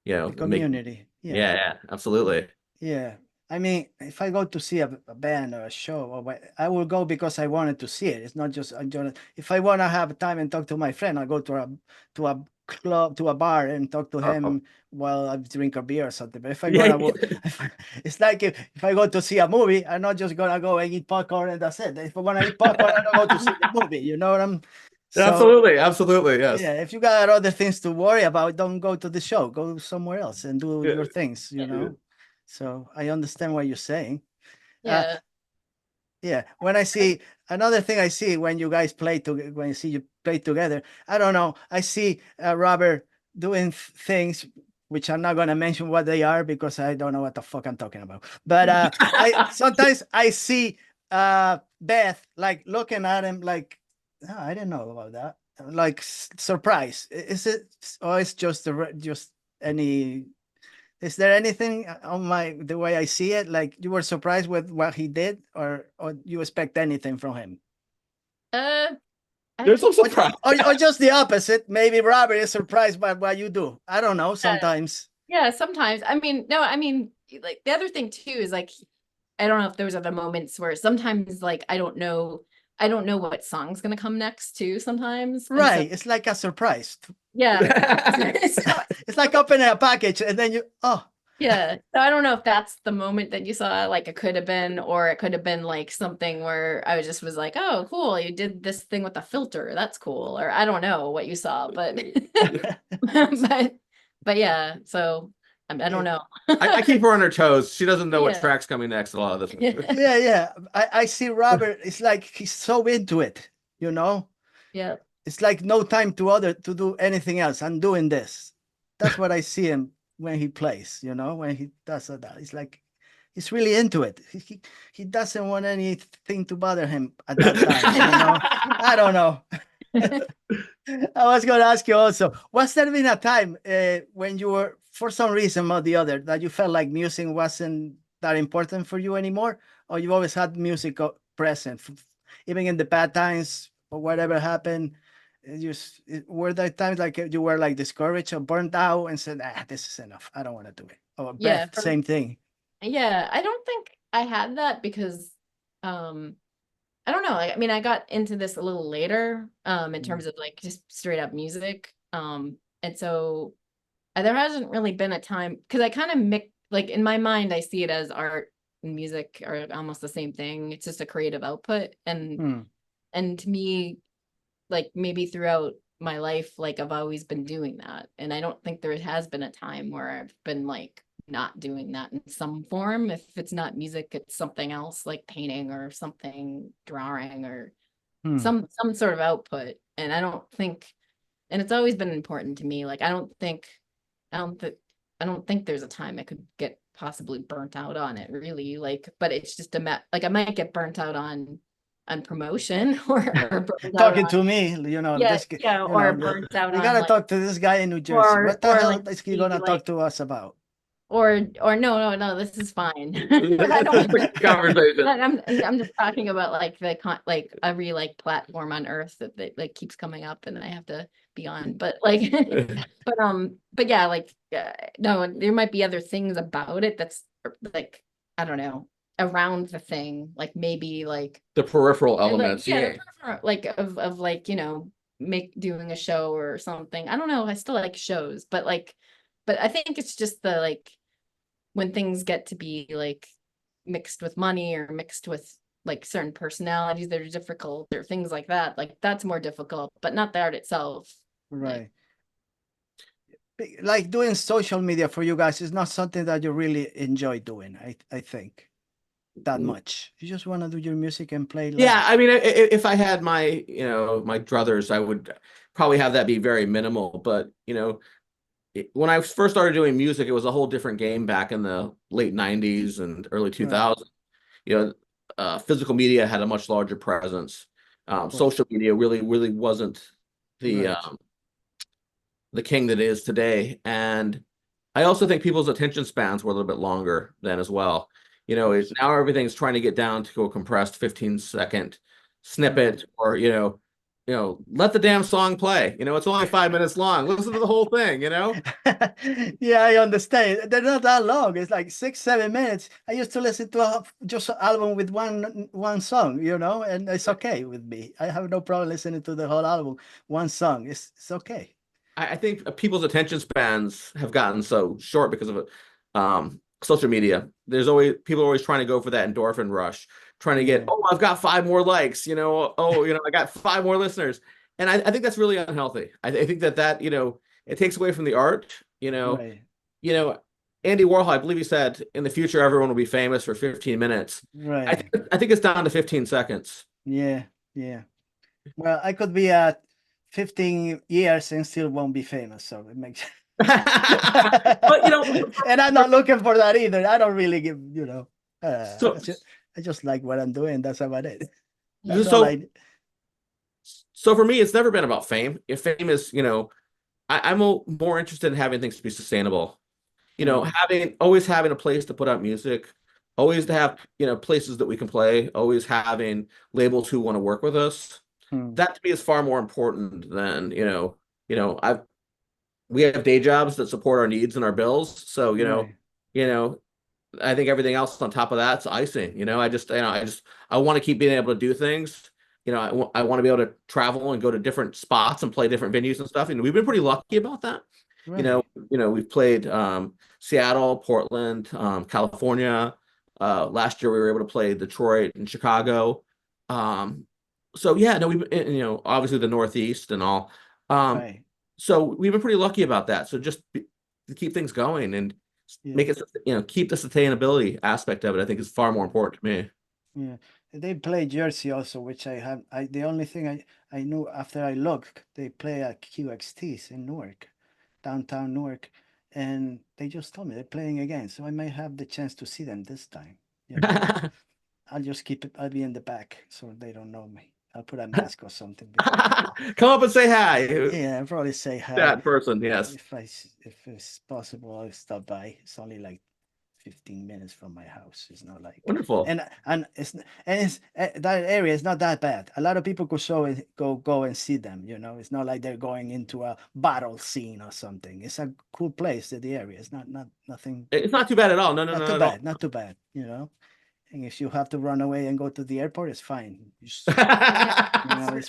the community. yeah, absolutely. Yeah. I mean, if I go to see a band or a show, I will go because I wanted to see it. It's not just if I want to have time and talk to my friend, I go to a club, to a bar, and talk to him while I drink a beer or something. But if I it's like if I go to see a movie, I'm not just gonna go and eat popcorn and that's it. If I want to eat popcorn, I don't go to see the movie. You know what I'm? So, Absolutely, yes. yeah, if you got other things to worry about, don't go to the show. Go somewhere else and do your things, So I understand what you're saying. Yeah. Yeah. When I see another thing, I see when you guys play together, when I see you play together, I don't know. I see Robert doing things which I'm not gonna mention what they are because I don't know what the fuck I'm talking about. But sometimes I see Beth like looking at him like, oh, I didn't know about that. Like surprise. Is it, or it's just any? Is there anything on the way I see it? Like you were surprised with what he did, or you expect anything from him? There's some surprise. Or just the opposite. Maybe Robert is surprised by what you do. I don't know. Sometimes. Yeah, sometimes. I mean, no, I mean, like the other thing too is like, I don't know if there was other moments where sometimes like I don't know what song's gonna come next too sometimes. Right. It's like a surprise. Yeah. It's like opening a package and then yeah. So I don't know if that's the moment that you saw, like it could have been, or it could have been like something where I was like, oh, cool, you did this thing with the filter. That's cool. Or I don't know what you saw, but but yeah, so I don't know. I keep her on her toes. She doesn't know what track's coming next. A lot of this. Yeah. I see Robert. It's like he's so into it, Yeah. It's like no time to do anything else. I'm doing this. That's what I see him when he plays, when he does that. It's like he's really into it. He doesn't want anything to bother him at that time, I don't know. I was going to ask you also, was there been a time when you were, for some reason or the other, that you felt like music wasn't that important for you anymore? Or you always had music present, even in the bad times or whatever happened? Were there times like you were like discouraged or burnt out and said, this is enough, I don't want to do it? Or Beth, same thing. Yeah, I don't think I had that because I don't know. I mean, I got into this a little later in terms of like just straight up music. And so there hasn't really been a time because I kind of mix, like in my mind I see it as art and music are almost the same thing. It's just a creative output. And to me, like maybe throughout my life, like I've always been doing that. And I don't think there has been a time where I've been like not doing that in some form. If it's not music, it's something else like painting or something, drawing or some sort of output. And I don't think, and it's always been important to me. Like I don't think there's a time I could get possibly burnt out on it really. Like, but it's just like I might get burnt out on promotion or talking to me, or burnt out we on gotta talk to this guy in New Jersey. What the hell is he gonna talk to us about? Or no, this is fine. Conversation. I'm just talking about like like every like platform on earth that like keeps coming up and I have to be on. But like, but yeah, like no, there might be other things about it that's like I don't know around the thing, like maybe like the peripheral elements, like of like doing a show or something. I don't know. I still like shows, but I think it's just the like when things get to be like mixed with money or mixed with like certain personalities that are difficult or things like that, like that's more difficult, but not the art itself. Right. Like doing social media for you guys is not something that you really enjoy doing, I think, that much. You just want to do your music and play live. Yeah, I mean, if I had my, my druthers, I would probably have that be very minimal. But, when I first started doing music, it was a whole different game back in the late 90s and early 2000s. Physical media had a much larger presence. Social media really wasn't the king that it is today. And I also think people's attention spans were a little bit longer then as well. Now everything's trying to get down to a compressed 15-second snippet, or let the damn song play. It's only 5 minutes long. Listen to the whole thing. Yeah, I understand. They're not that long. It's like 6-7 minutes. I used to listen to just an album with one song, and it's okay with me. I have no problem listening to the whole album. One song, it's okay. I think people's attention spans have gotten so short because of social media. People are always trying to go for that endorphin rush, trying to get, I've got 5 more likes, I got 5 more listeners. And I think that's really unhealthy. I think that it takes away from the art, Right. Andy Warhol, I believe he said, in the future, everyone will be famous for 15 minutes. Right. I think it's down to 15 seconds. Yeah. Well, I could be at 15 years and still won't be famous, so it makes but and I'm not looking for that either. I don't really give, so, I just like what I'm doing. That's about it. So for me, it's never been about fame. If fame is, I'm more interested in having things be sustainable. Always having a place to put out music, always to have, places that we can play, always having labels who want to work with us. That to me is far more important than, we have day jobs that support our needs and our bills. So, I think everything else on top of that's icing. I want to keep being able to do things. I want to be able to travel and go to different spots and play different venues and stuff. And we've been pretty lucky about that. Right. We've played Seattle, Portland, California. Last year we were able to play Detroit and Chicago. So yeah, no, we've obviously the Northeast and all. Right. So we've been pretty lucky about that. So just to keep things going and make it, keep the sustainability aspect of it, I think is far more important to me. Yeah, they play Jersey also, which the only thing I knew after I looked, they play at QXTs in Newark, downtown Newark, and they just told me they're playing again, so I might have the chance to see them this time. I'll just keep it. I'll be in the back so they don't know me. I'll put a mask or something. Come up and say hi. Yeah, I'll probably say hi. That person, yes. If it's possible, I'll stop by. It's only like 15 minutes from my house. It's not like wonderful. And that area is not that bad. A lot of people could go and see them. It's not like they're going into a battle scene or something. It's a cool place. The area is nothing. It's not too bad at all. No, not too bad. Not too bad. And if you have to run away and go to the airport, it's fine. It's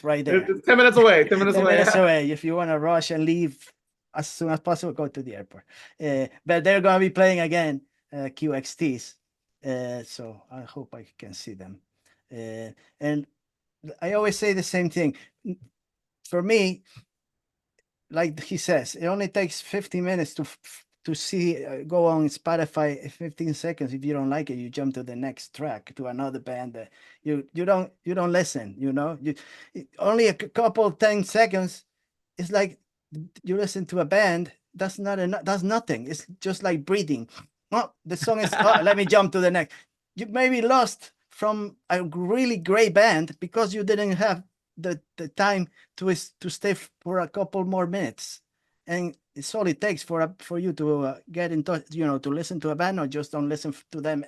right there. It's 10 minutes away. 10 minutes 10 away. minutes away. If you want to rush and leave as soon as possible, go to the airport. But they're going to be playing again, QXTs. So I hope I can see them. And I always say the same thing. For me, like he says, it only takes 15 minutes to see, go on Spotify, 15 seconds. If you don't like it, you jump to the next track, to another band that you don't listen, only a couple 10 seconds. It's like you listen to a band. That's not enough. That's nothing. It's just like breathing. Oh, the song is, let me jump to the next. You may be lost from a really great band because you didn't have the time to stay for a couple more minutes. And it's all it takes for you to get in touch, to listen to a band, or just don't listen to them.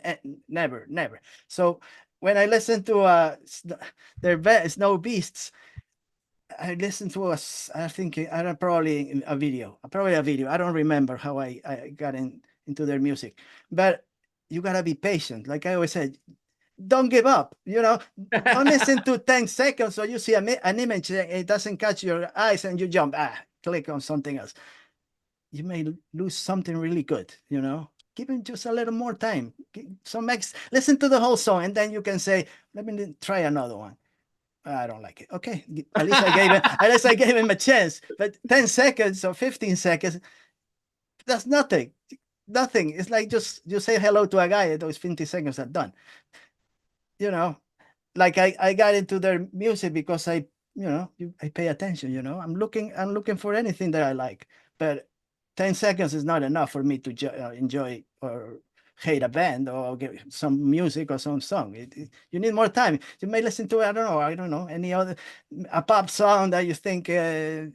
Never. So when I listen to their band, Snowbeasts, I listened to I think probably a video. I don't remember how I got into their music, but you gotta be patient. Like I always said, don't give up. Don't listen to 10 seconds so you see an image, it doesn't catch your eyes, and you jump, click on something else. You may lose something really good. give him just a little more time. Listen to the whole song, and then you can say, let me try another one. I don't like it. Okay, at least I gave him a chance. But 10 seconds or 15 seconds, that's nothing. Nothing. It's like just you say hello to a guy, and those 50 seconds are done. You know, like I got into their music because I pay attention. I'm looking for anything that I like, but 10 seconds is not enough for me to enjoy or hate a band or get some music or some song. You need more time. You may listen to, I don't know, any other, a pop song that you think that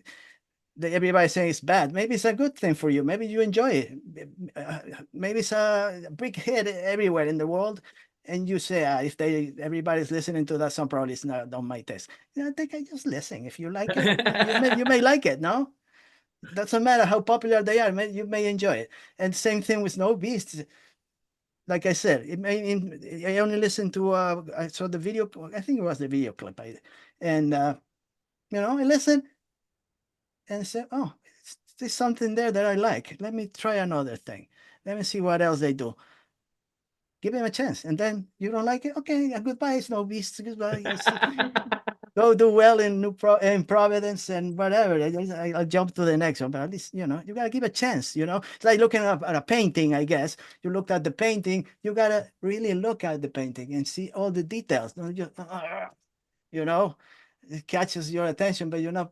everybody's saying is bad. Maybe it's a good thing for you. Maybe you enjoy it. Maybe it's a big hit everywhere in the world. And you say, if everybody's listening to that song, probably it's not on my taste. I think I just listen. If you like it, you may like it, no? Doesn't matter how popular they are, you may enjoy it. And same thing with Snowbeasts. Like I said, I only listened to, I saw the video, I think it was the video clip. And I listened and said, oh, there's something there that I like. Let me try another thing. Let me see what else they do. Give him a chance. And then you don't like it? Okay, goodbye, Snowbeasts. Goodbye. Go do well in Providence and whatever. I'll jump to the next one. But at least, you got to give a chance, It's like looking at a painting, I guess. You look at the painting, you got to really look at the painting and see all the details. Don't just, it catches your attention, but you're not,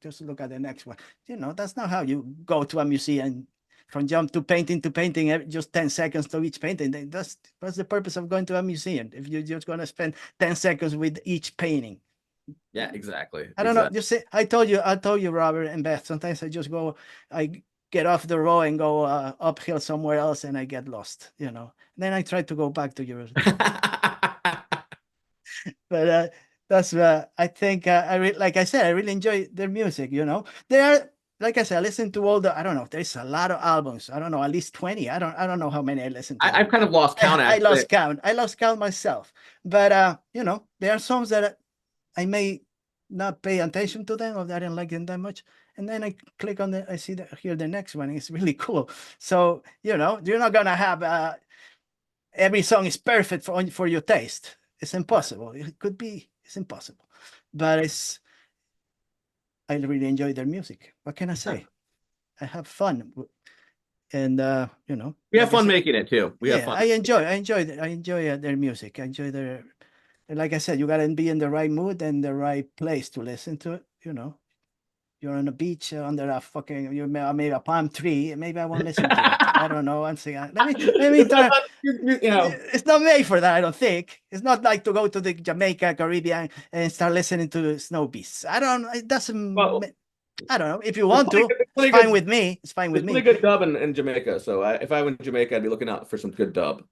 just look at the next one. That's not how you go to a museum. From jump to painting, just 10 seconds to each painting. That's the purpose of going to a museum. If you're just going to spend 10 seconds with each painting. Yeah, exactly. I don't know. Just say, I told you, Robert and Beth, sometimes I get off the road and go uphill somewhere else and I get lost, Then I try to go back to yours. But that's, I think, like I said, I really enjoy their music, They are, like I said, I listen to all I don't know, there's a lot of albums. I don't know, at least 20. I don't know how many I listen to. I've kind of lost count. I lost count. I lost count myself. But there are songs that I may not pay attention to them or I didn't like them that much. And then I click on I hear the next one. It's really cool. So, you're not gonna have every song is perfect for your taste. It's impossible. It's impossible. But I really enjoy their music. What can I say? I have fun, and we have fun making it too. We have fun. I enjoy their music. I enjoy their, like I said, you gotta be in the right mood and the right place to listen to it. You're on a beach under a maybe a palm tree. Maybe I won't listen to it. I don't know. I'm saying, let me try. It's not made for that. I don't think. It's not like to go to the Jamaica, Caribbean, and start listening to Snowbeasts. It doesn't. Well, I don't know. If you want to, it's fine with me. It's fine with me. It's really good dub in Jamaica. So if I went to Jamaica, I'd be looking out for some good dub.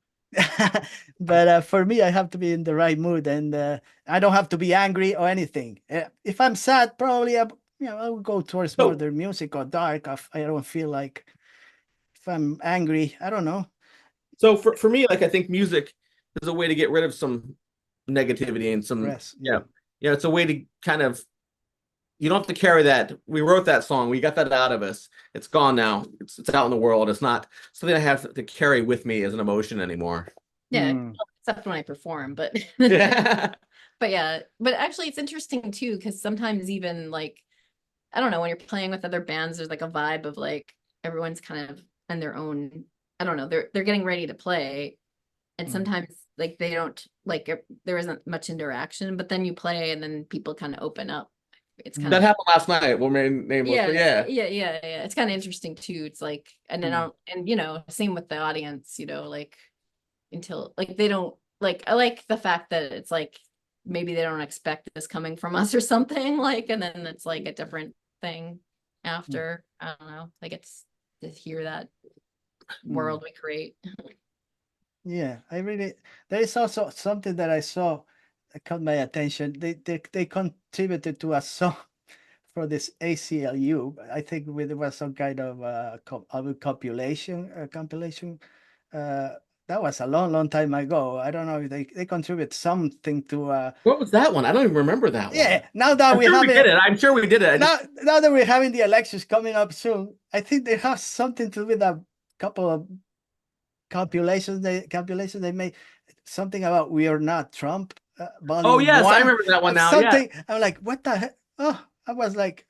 But for me, I have to be in the right mood, and I don't have to be angry or anything. If I'm sad, probably I will go towards more their music or dark. I don't feel like. If I'm angry, I don't know. So for me, like I think music is a way to get rid of some negativity and some stress. It's a way to kind of, you don't have to carry that. We wrote that song, we got that out of us. It's gone now. It's out in the world. It's not something I have to carry with me as an emotion anymore. Yeah, except when I perform, but yeah. But actually it's interesting too, because sometimes even like, I don't know, when you're playing with other bands, there's like a vibe of like everyone's kind of on their own, I don't know, they're getting ready to play, and sometimes like they don't, like there isn't much interaction, but then you play and then people kind of open up. It's kind that happened last night. Well, yeah. It's kind of interesting too. It's like, and then and same with the audience, like until like they don't, like, I like the fact that it's like maybe they don't expect this coming from us or something, like, and then it's like a different thing after. I don't know, like it's to hear that world we create. Yeah, there is also something that I saw that caught my attention. They contributed to a song for this ACLU. I think there was some kind of compilation. That was a long time ago. I don't know if they contribute something to. What was that one? I don't even remember that one. Yeah, now that we did it. I'm sure we did it. Now that we're having the elections coming up soon, I think they have something to do with a couple of calculations they made something about "We Are Not Trump," Oh volume yes, I one, remember that one now. Yeah. something. I'm like, what the heck? Oh, I was like,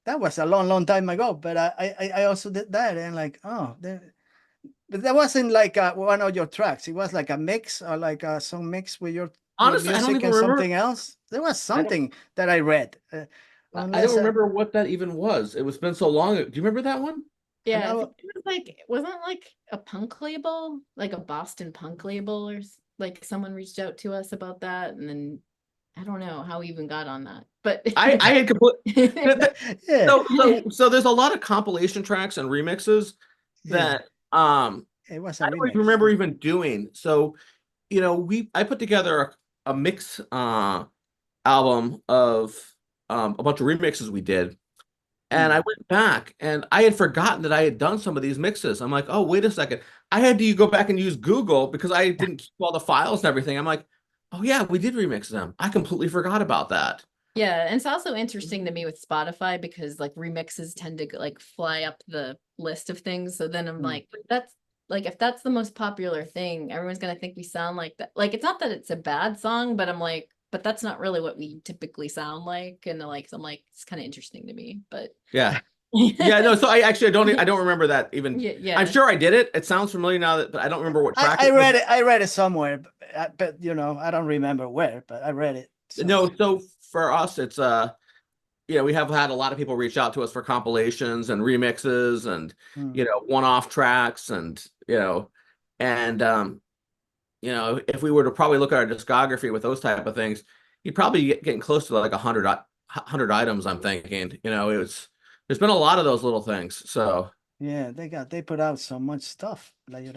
that was a long time ago. But I also did that, and like, oh, but that wasn't like one of your tracks. It was like a mix, or like a song mix with your Honestly, I don't music even and remember. something else. There was I don't. something that I read. I don't Unless remember what that even was. It was been so long. Do you remember that one? Yeah, I I, think it was like, wasn't it like a punk label, like a Boston punk label, or like someone reached out to us about that, and then I don't know how we even got on that, but I had complete. yeah, So there's a lot of compilation tracks and remixes yeah, that it was a I don't even remix. remember even doing. So I put together a mix album of a bunch of remixes we did. And I went back and I had forgotten that I had done some of these mixes. I'm like, oh, wait a second. I had to go back and use Google because I didn't keep all the files and everything. I'm like, oh yeah, we did remix them. I completely forgot about that. Yeah, and it's also interesting to me with Spotify because like remixes tend to like fly up the list of things. So then I'm like, but that's like if that's the most popular thing, everyone's gonna think we sound like that. Like it's not that it's a bad song, but I'm like, but that's not really what we typically sound like. And like, so I'm like, it's kind of interesting to me. But Yeah. Yeah, no, so I don't remember that even. yeah, I'm sure I did it. It sounds familiar now, but I don't remember what track I it was. read it. I read it somewhere, but I don't remember where. But I read it. So No, so for us, it's we have had a lot of people reach out to us for compilations and remixes and one-off tracks and and if we were to probably look at our discography with those type of things, you'd probably getting close to like 100 items, I'm thinking. There's been a lot of those little things. So yeah, they put out so much stuff. Like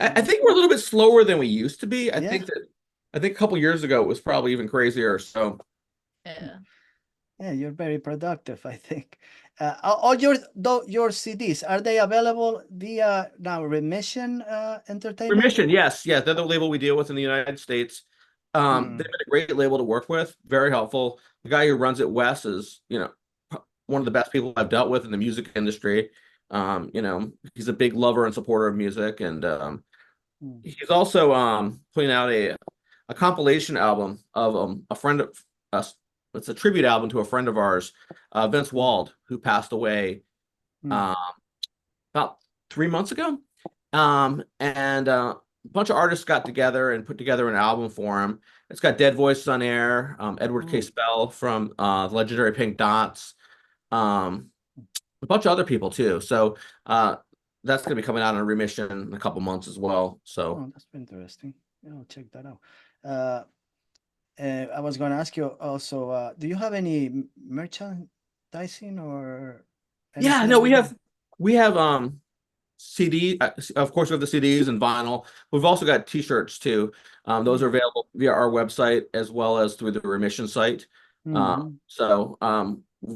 I think we're a little bit slower than we used to be. yeah, I think a couple years ago it was probably even crazier. So yeah. yeah, you're very productive. I think. All your CDs, are they available via now Remission Entertainment? Remission, yes, yeah, they're the label we deal with in the United States. They've been a great label to work with, very helpful. The guy who runs it, Wes, is one of the best people I've dealt with in the music industry. He's a big lover and supporter of music, and he's also putting out a compilation album of a friend of us. It's a tribute album to a friend of ours, Vince Wald, who passed away about 3 months ago. And a bunch of artists got together and put together an album for him. It's got Dead Voices on Air, Edward K. Spell from the legendary Pink Dots, a bunch of other people too. So that's going to be coming out on Remission in a couple months as well. So that's interesting. I'll check that out. I was going to ask you also, do you have any merchandising or yeah, no, anything? we have CD, of course, we have the CDs and vinyl. We've also got T-shirts too. Those are available via our website as well as through the Remission site. We've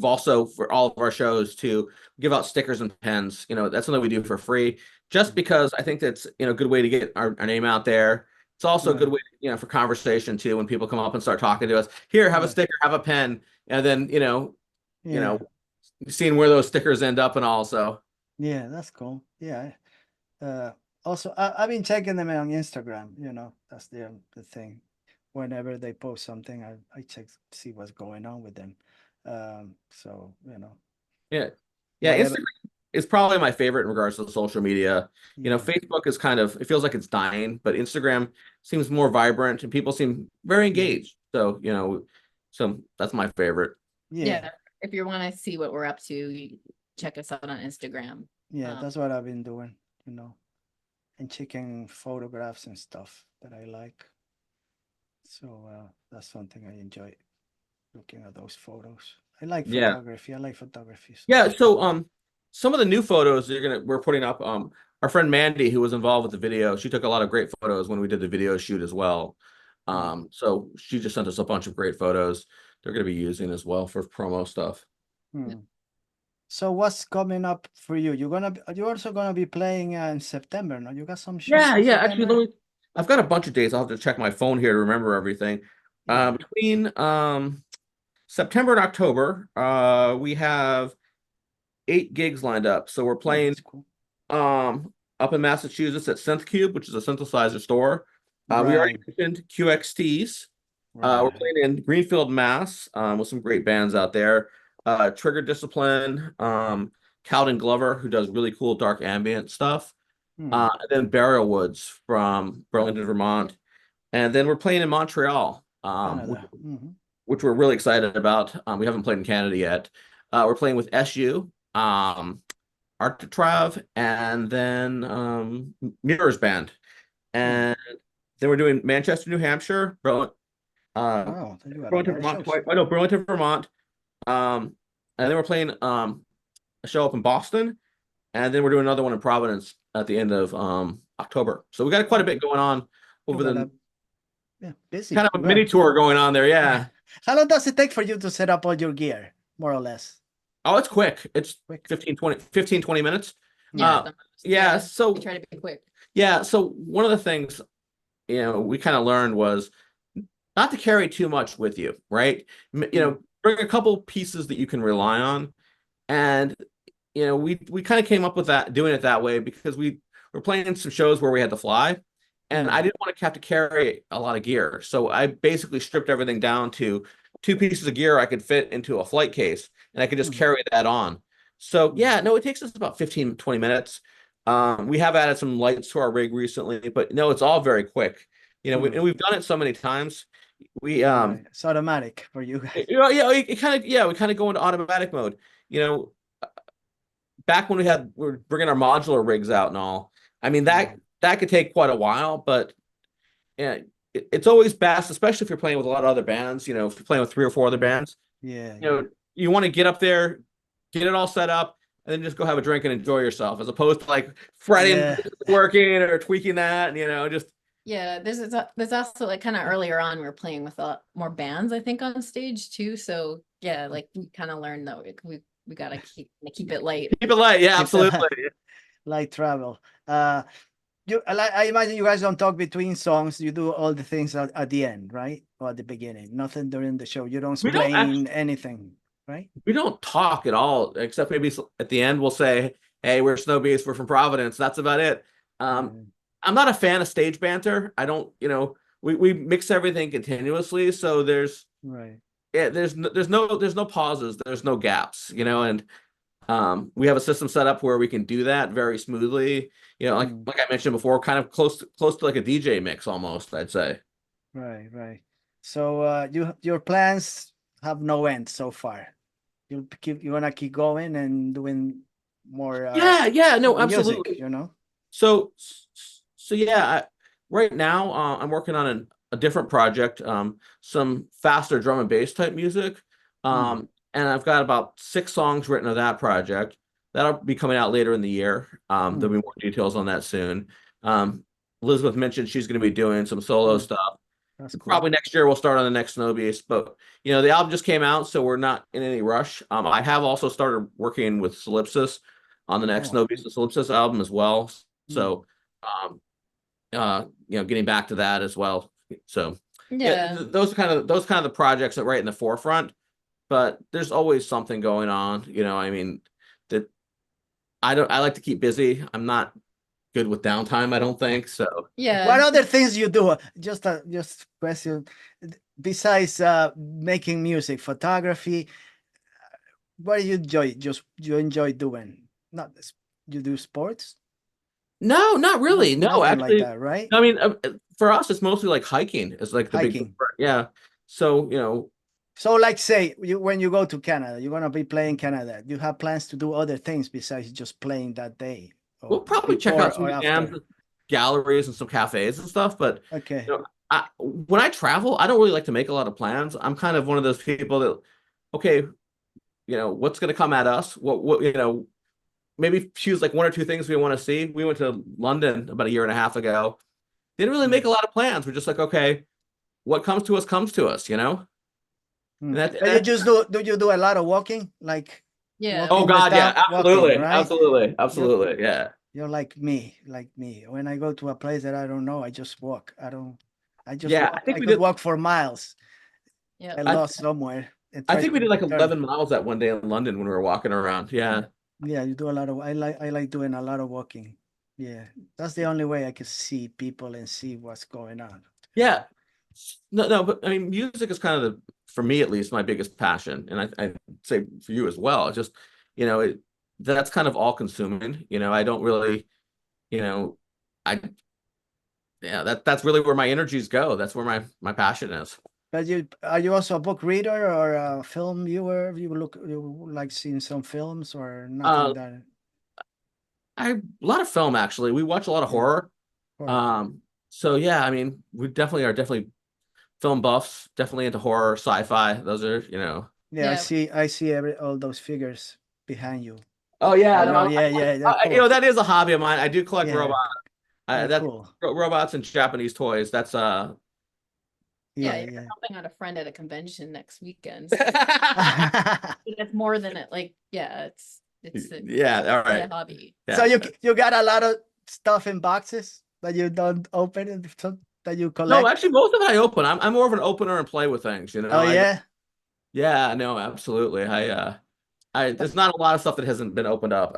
also, for all of our shows, to give out stickers and pens. That's something we do for free, just because I think that's a good way to get our name out there. It's also a good way, for conversation too. When people come up and start talking to us, here, have a sticker, have a pen, and then seeing where those stickers end up and all. So yeah, that's cool. Yeah. Also, I've been checking them on Instagram. That's the thing. Whenever they post something, I check see what's going on with them. So yeah, whatever. Instagram is probably my favorite in regards to social media. Facebook is it feels like it's dying, but Instagram seems more vibrant and people seem very engaged. So so that's my favorite. Yeah, if you want to see what we're up to, you check us out on Instagram. Yeah, that's what I've been doing, and checking photographs and stuff that I like. So that's something I enjoy, looking at those photos. I like photography. I like photography. So. Yeah, so some of the new photos we're putting up, our friend Mandy, who was involved with the video, she took a lot of great photos when we did the video shoot as well. So she just sent us a bunch of great photos they're going to be using as well for promo stuff. So what's coming up for you? You're also gonna be playing in September, no? You got some shows Yeah, in yeah. September? Actually, I've got a bunch of dates. I'll have to check my phone here to remember everything. Between September and October, we have 8 gigs lined up. So we're playing Cool. up in Massachusetts at SynthCube, which is a synthesizer store. We already mentioned QXTs. We're playing in Greenfield, Mass, with some great bands out there. Trigger Discipline, Cowden Glover, who does really cool dark ambient stuff. And then Burial Woods from Burlington, Vermont. And then we're playing in Montreal, which we're really excited about. We haven't played in Canada yet. We're playing with SU, Arctitrav, and then Mirrors Band. And then we're doing Manchester, New Hampshire, Burlington, Vermont. Burlington, Vermont. And then we're playing a show up in Boston, and then we're doing another one in Providence at the end of October. So we got quite a bit going on over the busy. Kind of a mini tour going on there. Yeah. How long does it take for you to set up all your gear, more or less? Oh, it's quick. It's 15, 20 minutes. Yeah. So we try to be quick. Yeah. So one of the things, we kind of learned was not to carry too much with you, right? Bring a couple pieces that you can rely on. And, we kind of came up with that, doing it that way, because we were playing some shows where we had to fly, and I didn't want to have to carry a lot of gear. So I basically stripped everything down to 2 pieces of gear I could fit into a flight case, and I could just carry that on. So it takes us about 15, 20 minutes. We have added some lights to our rig recently, but no, it's all very quick. We've done it so many times. It's automatic for you guys. We kind of go into automatic mode. Back when we were bringing our modular rigs out and all, I mean, that could take quite a while, but it's always best, especially if you're playing with a lot of other bands. If you're playing with 3 or 4 other bands, you want to get up there, get it all set up, and then just go have a drink and enjoy yourself, as opposed to like fretting, working or tweaking that, just. Yeah, there's also like kind of earlier on, we were playing with a lot more bands, I think, on stage too. So yeah, like we kind of learned that we gotta keep it light. Keep it light, yeah, absolutely. Light travel. I imagine you guys don't talk between songs. You do all the things at the end, right? Or at the beginning. Nothing during the show. You don't explain anything, right? We don't talk at all, except maybe at the end we'll say, "Hey, we're Snowbeasts. We're from Providence." That's about it. I'm not a fan of stage banter. I don't, we mix everything continuously, so there's no pauses, there's no gaps, and we have a system set up where we can do that very smoothly. Like I mentioned before, kind of close to like a DJ mix almost, I'd say. Right. So your plans have no end so far. You wanna keep going and doing more. No, absolutely. Music, So yeah, right now I'm working on a different project, some faster drum and bass type music, and I've got about 6 songs written of that project. That'll be coming out later in the year. There'll be more details on that soon. Elizabeth mentioned she's going to be doing some solo stuff. That's cool. Probably next year we'll start on the next Snowbeast, but the album just came out, so we're not in any rush. I have also started working with Solipsis on the next Snowbeast and Solipsis album as well. So getting back to that as well. So those kind of the projects that are right in the forefront, but there's always something going on. I mean, that I like to keep busy. I'm not good with downtime, I don't think so. What other things you do? Just question, besides making music, photography, what do you enjoy? You enjoy doing? Not you do sports? No, not really. No, actually, like that, right? I mean, for us, it's mostly like hiking. It's like the hiking. So So like say when you go to Canada, you're gonna be playing Canada. You have plans to do other things besides just playing that day? We'll probably check out some museums, galleries, and some cafes and stuff. But when I travel, I don't really like to make a lot of plans. I'm kind of one of those people that, okay, what's gonna come at us? What maybe choose like 1 or 2 things we want to see. We went to London about 1.5 years ago. Didn't really make a lot of plans. We're just like, okay, what comes to us comes to us, You just do you do a lot of walking? Like oh God, absolutely, walking, right? absolutely, yeah. You're like me. When I go to a place that I don't know, I just walk. I could walk for miles. I lost somewhere. I think we did like 11 miles that one day in London when we were walking around. Yeah, you do a lot of. I like doing a lot of walking. Yeah, that's the only way I can see people and see what's going on. Yeah. No, but I mean, music is kind of for me at least, my biggest passion. And I say for you as well. It's just, that's kind of all consuming. I don't really, you know, I yeah, that's really where my energies go. That's where my passion is. But are you also a book reader or a film viewer? You like seeing some films or nothing Uh, that? a lot of film actually. We watch a lot of Yeah. horror. Horror. So yeah, I mean, we definitely film buffs, definitely into horror, sci-fi. Those are, Yeah, Yeah. I see all those figures behind you. Oh yeah, I know. no, Yeah, they're cool. that is a hobby of mine. I do collect Yeah, robots. they're That's cool. robots and Japanese toys. That's Yeah, Yeah, you're yeah. helping out a friend at a convention next weekend. So that's more than it. Like, yeah, it's yeah, all a right. hobby. So Yeah. you got a lot of stuff in boxes that you don't open and that you No, collect. actually, most of it I open. I'm more of an opener and play with things. Oh yeah. Yeah, no, absolutely. There's not a lot of stuff that hasn't been opened up.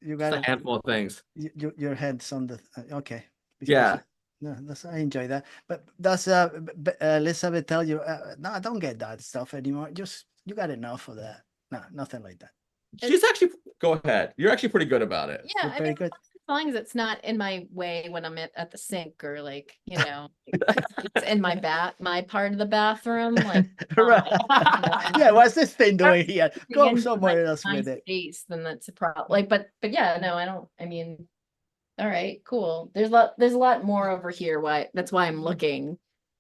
You Just got a it. handful of things. Your head's on the okay. Yeah. No, I enjoy that. But does Elizabeth tell you, no, I don't get that stuff anymore. Just you got enough of that. No, nothing like that. She's actually, go ahead. You're actually pretty good about it. Yeah, You're I pretty mean, good. as long as it's not in my way when I'm at the sink or like, it's in my part of the bathroom, like Right. Yeah, what's this thing doing here? Go into somewhere else my with it. space, then that's a problem. Like, but yeah, no, I don't. I mean, all right, cool. There's a lot more over here. That's why I'm looking.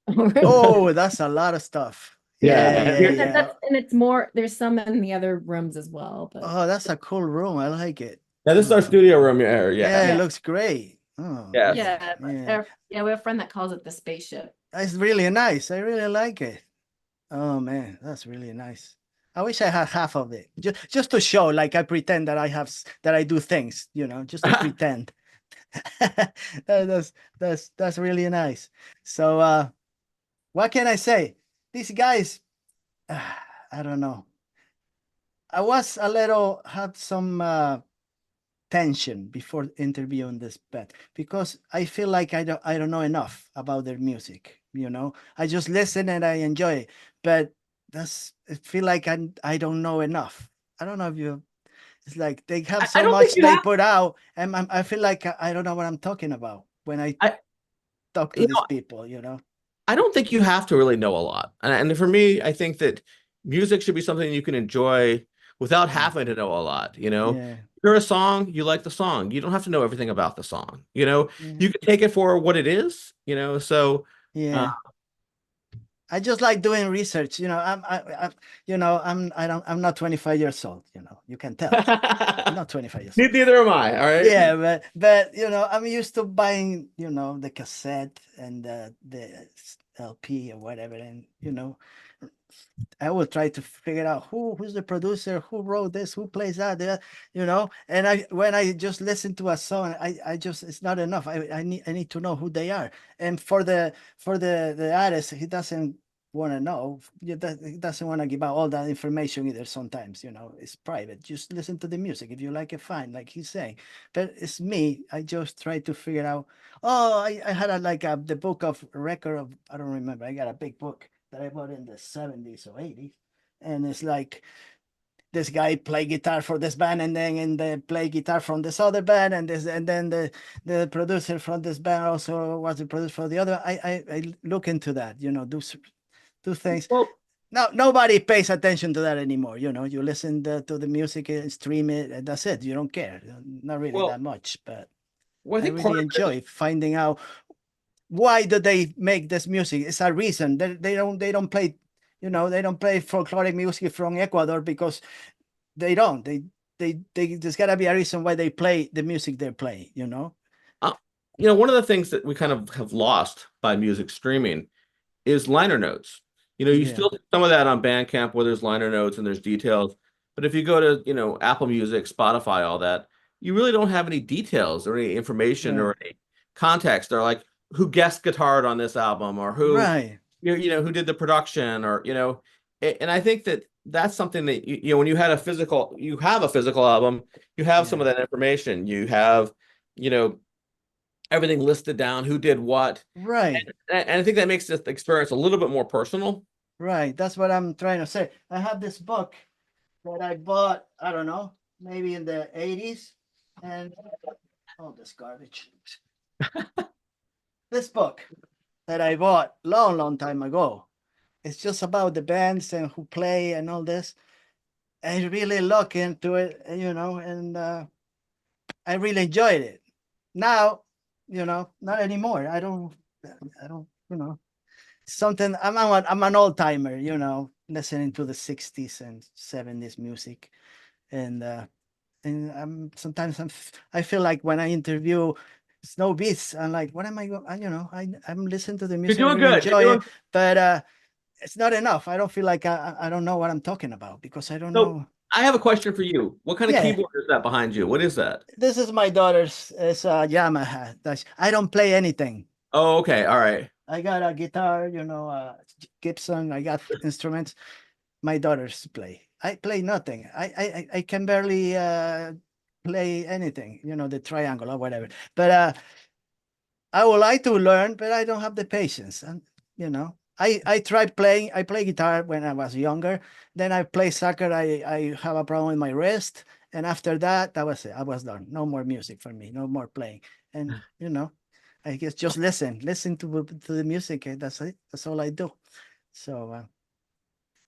Oh, that's a lot of stuff. Yeah. Yeah. And it's more. There's some in the other rooms as well. But Oh, that's a cool room. I like it. Yeah, this is our studio room here. Yeah, Yeah. it looks great. Oh, Yeah. yeah, yeah. we have a friend that calls it the spaceship. It's really nice. I really like it. Oh man, that's really nice. I wish I had half of it, just to show, like I pretend that that I do things, just to pretend. That's really nice. So, what can I say? These guys, I don't know. I was had some tension before interviewing this band because I feel like I don't know enough about their music. I just listen and I enjoy it, but I feel like I don't know enough. I don't know if you. It's like they have I so don't much think you they have. put out, and I feel like I don't know what I'm talking about when I talk to these people. I don't think you have to really know a lot. And for me, I think that music should be something you can enjoy without having to know a lot. Yeah. You're a song, you like the song. You don't have to know everything about the song. Yeah. You can take it for what it is, so Yeah. I just like doing research. I'm not 25 years old. You can tell. I'm not 25 years old. Neither am I. All right. Yeah, but I'm used to buying the cassette and the LP or whatever, and I will try to figure out who's the producer, who wrote this, who plays that, and when I just listen to a song, I just it's not enough. I need to know who they are, and for the artist, he doesn't want to know. He doesn't want to give out all that information either. Sometimes it's private. Just listen to the music. If you like it, fine, like he's saying. But it's me. I just try to figure out. Oh, I had the book of record of, I don't remember. I got a big book that I bought in the 70s or 80s, and it's like this guy play guitar for this band, and they play guitar from this other band, and then the producer from this band also was the producer for the other. I look into that, do things. Well, now nobody pays attention to that anymore. You listen to the music and stream it, and that's it. You don't care, not really that much. But I I really enjoy finding out why do they make this music. It's a reason. They don't play, they don't play folkloric music from Ecuador because they don't. There's gotta be a reason why they play the music they're playing. One of the things that we kind of have lost by music streaming is liner notes. You still see some of that on Bandcamp where there's liner notes and there's details. But if you go to, Apple Music, Spotify, all that, you really don't have any details or any information or any context or like who guest guitared on this album or who, who did the production or, and I think that that's something that, when you have a physical album, you have some of that information. You have, everything listed down, who did what. Right. And I think that makes this experience a little bit more personal. Right. That's what I'm trying to say. I have this book that I bought, I don't know, maybe in the 80s. And all this garbage. This book that I bought long time ago. It's just about the bands and who play and all this. I really look into it, you know, and I really enjoyed it. Now, you know, not anymore. I don't, you know, something. I'm an old timer, you know, listening to the 60s and 70s music, and sometimes I feel like when I interview Snowbeasts, I'm like, what am I going? You know, I'm listening to the music, You're doing I really good. enjoy it, but it's not enough. I don't feel like I don't know what I'm talking about because I don't know. I have a question for you. What kind of Yeah. keyboard is that behind you? What is that? This is my daughter's. It's a Yamaha. I don't play anything. Oh, okay. All right. I got a guitar, you know, Gibson. I got instruments. My daughters play. I play nothing. I can barely play anything, you know, the triangle or whatever. But I would like to learn, but I don't have the patience. And you know, I tried playing. I play guitar when I was younger. Then I play soccer. I have a problem with my wrist, and after that, that was it. I was done. No more music for me. No more playing. And you know, I guess just listen to the music. And that's it. That's all I do. So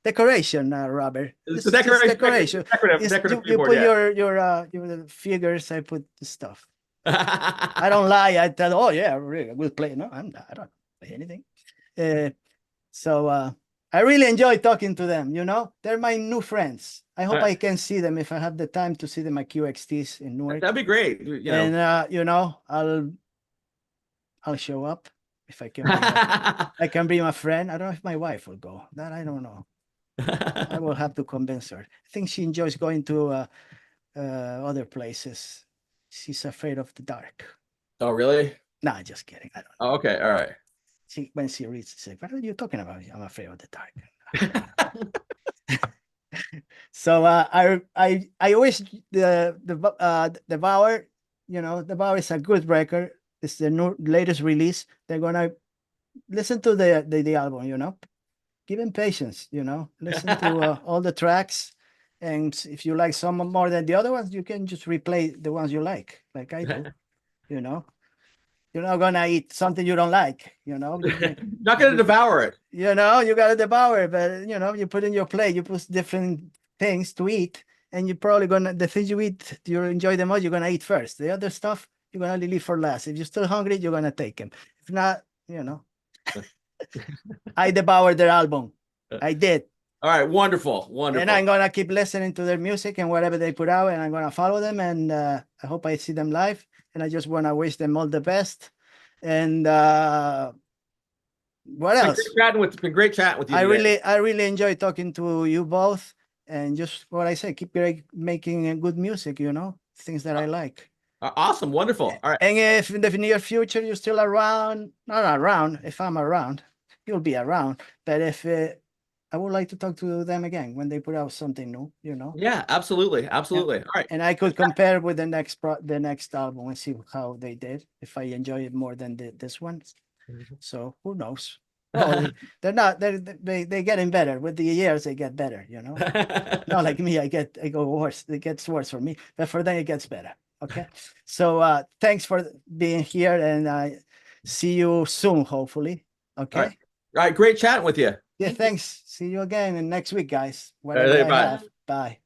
decoration, Robert. It's This a is just decoration. decoration. Decorative You keyboard, put yeah. your figures. I put the stuff. I don't lie. I tell, oh yeah, really, we'll play. No, I don't play anything. So I really enjoy talking to them. You know, they're my new friends. I hope I can see them if I have the time to see them at QXTs in Newark. That'd be great. You know. And you know, I'll show up if I can. I can bring a friend. I don't know if my wife will go. That I don't know. I will have to convince her. I think she enjoys going to other places. She's afraid of the dark. Oh, really? Nah, just kidding. I don't know. Oh, okay. All right. When she reads, she says, what are you talking about? I'm afraid of the dark. So I wish the Bauer, you know, the Bauer is a good record. It's the latest release. They're gonna listen to the album, you know. Give them patience, you know. Listen to all the tracks. And if you like some more than the other ones, you can just replay the ones you like I do, you know. You're not gonna eat something you don't like, you know. Not gonna devour it. You know, you gotta devour it, but you know, you put in your plate, you put different things to eat, and you're probably gonna the things you eat, you enjoy the most, you're gonna eat first. The other stuff you're gonna leave for last. If you're still hungry, you're gonna take them. If not, you know. I devoured their album. I did. All right, wonderful. And I'm gonna keep listening to their music and whatever they put out, and I'm gonna follow them. And I hope I see them live. And I just wanna wish them all the best. And what else? It's been great chatting with you. I really enjoy talking to you both. And just what I say, keep making good music. You know, things that I like. Awesome, wonderful. All right. And if in the near future you're still around, not around. If I'm around, you'll be around. But if I would like to talk to them again when they put out something new, you know. Yeah, absolutely. All right. And I could compare with the next album and see how they did. If I enjoy it more than this one, so who knows? Well, they're getting better with the years. They get better, you know. Not like me. I go worse. It gets worse for me, but for them it gets better. Okay. So thanks for being here, and I see you soon, hopefully. Okay. All right. Great chatting with you. Yeah, thanks. See you again next week, guys. Whatever I have. Bye.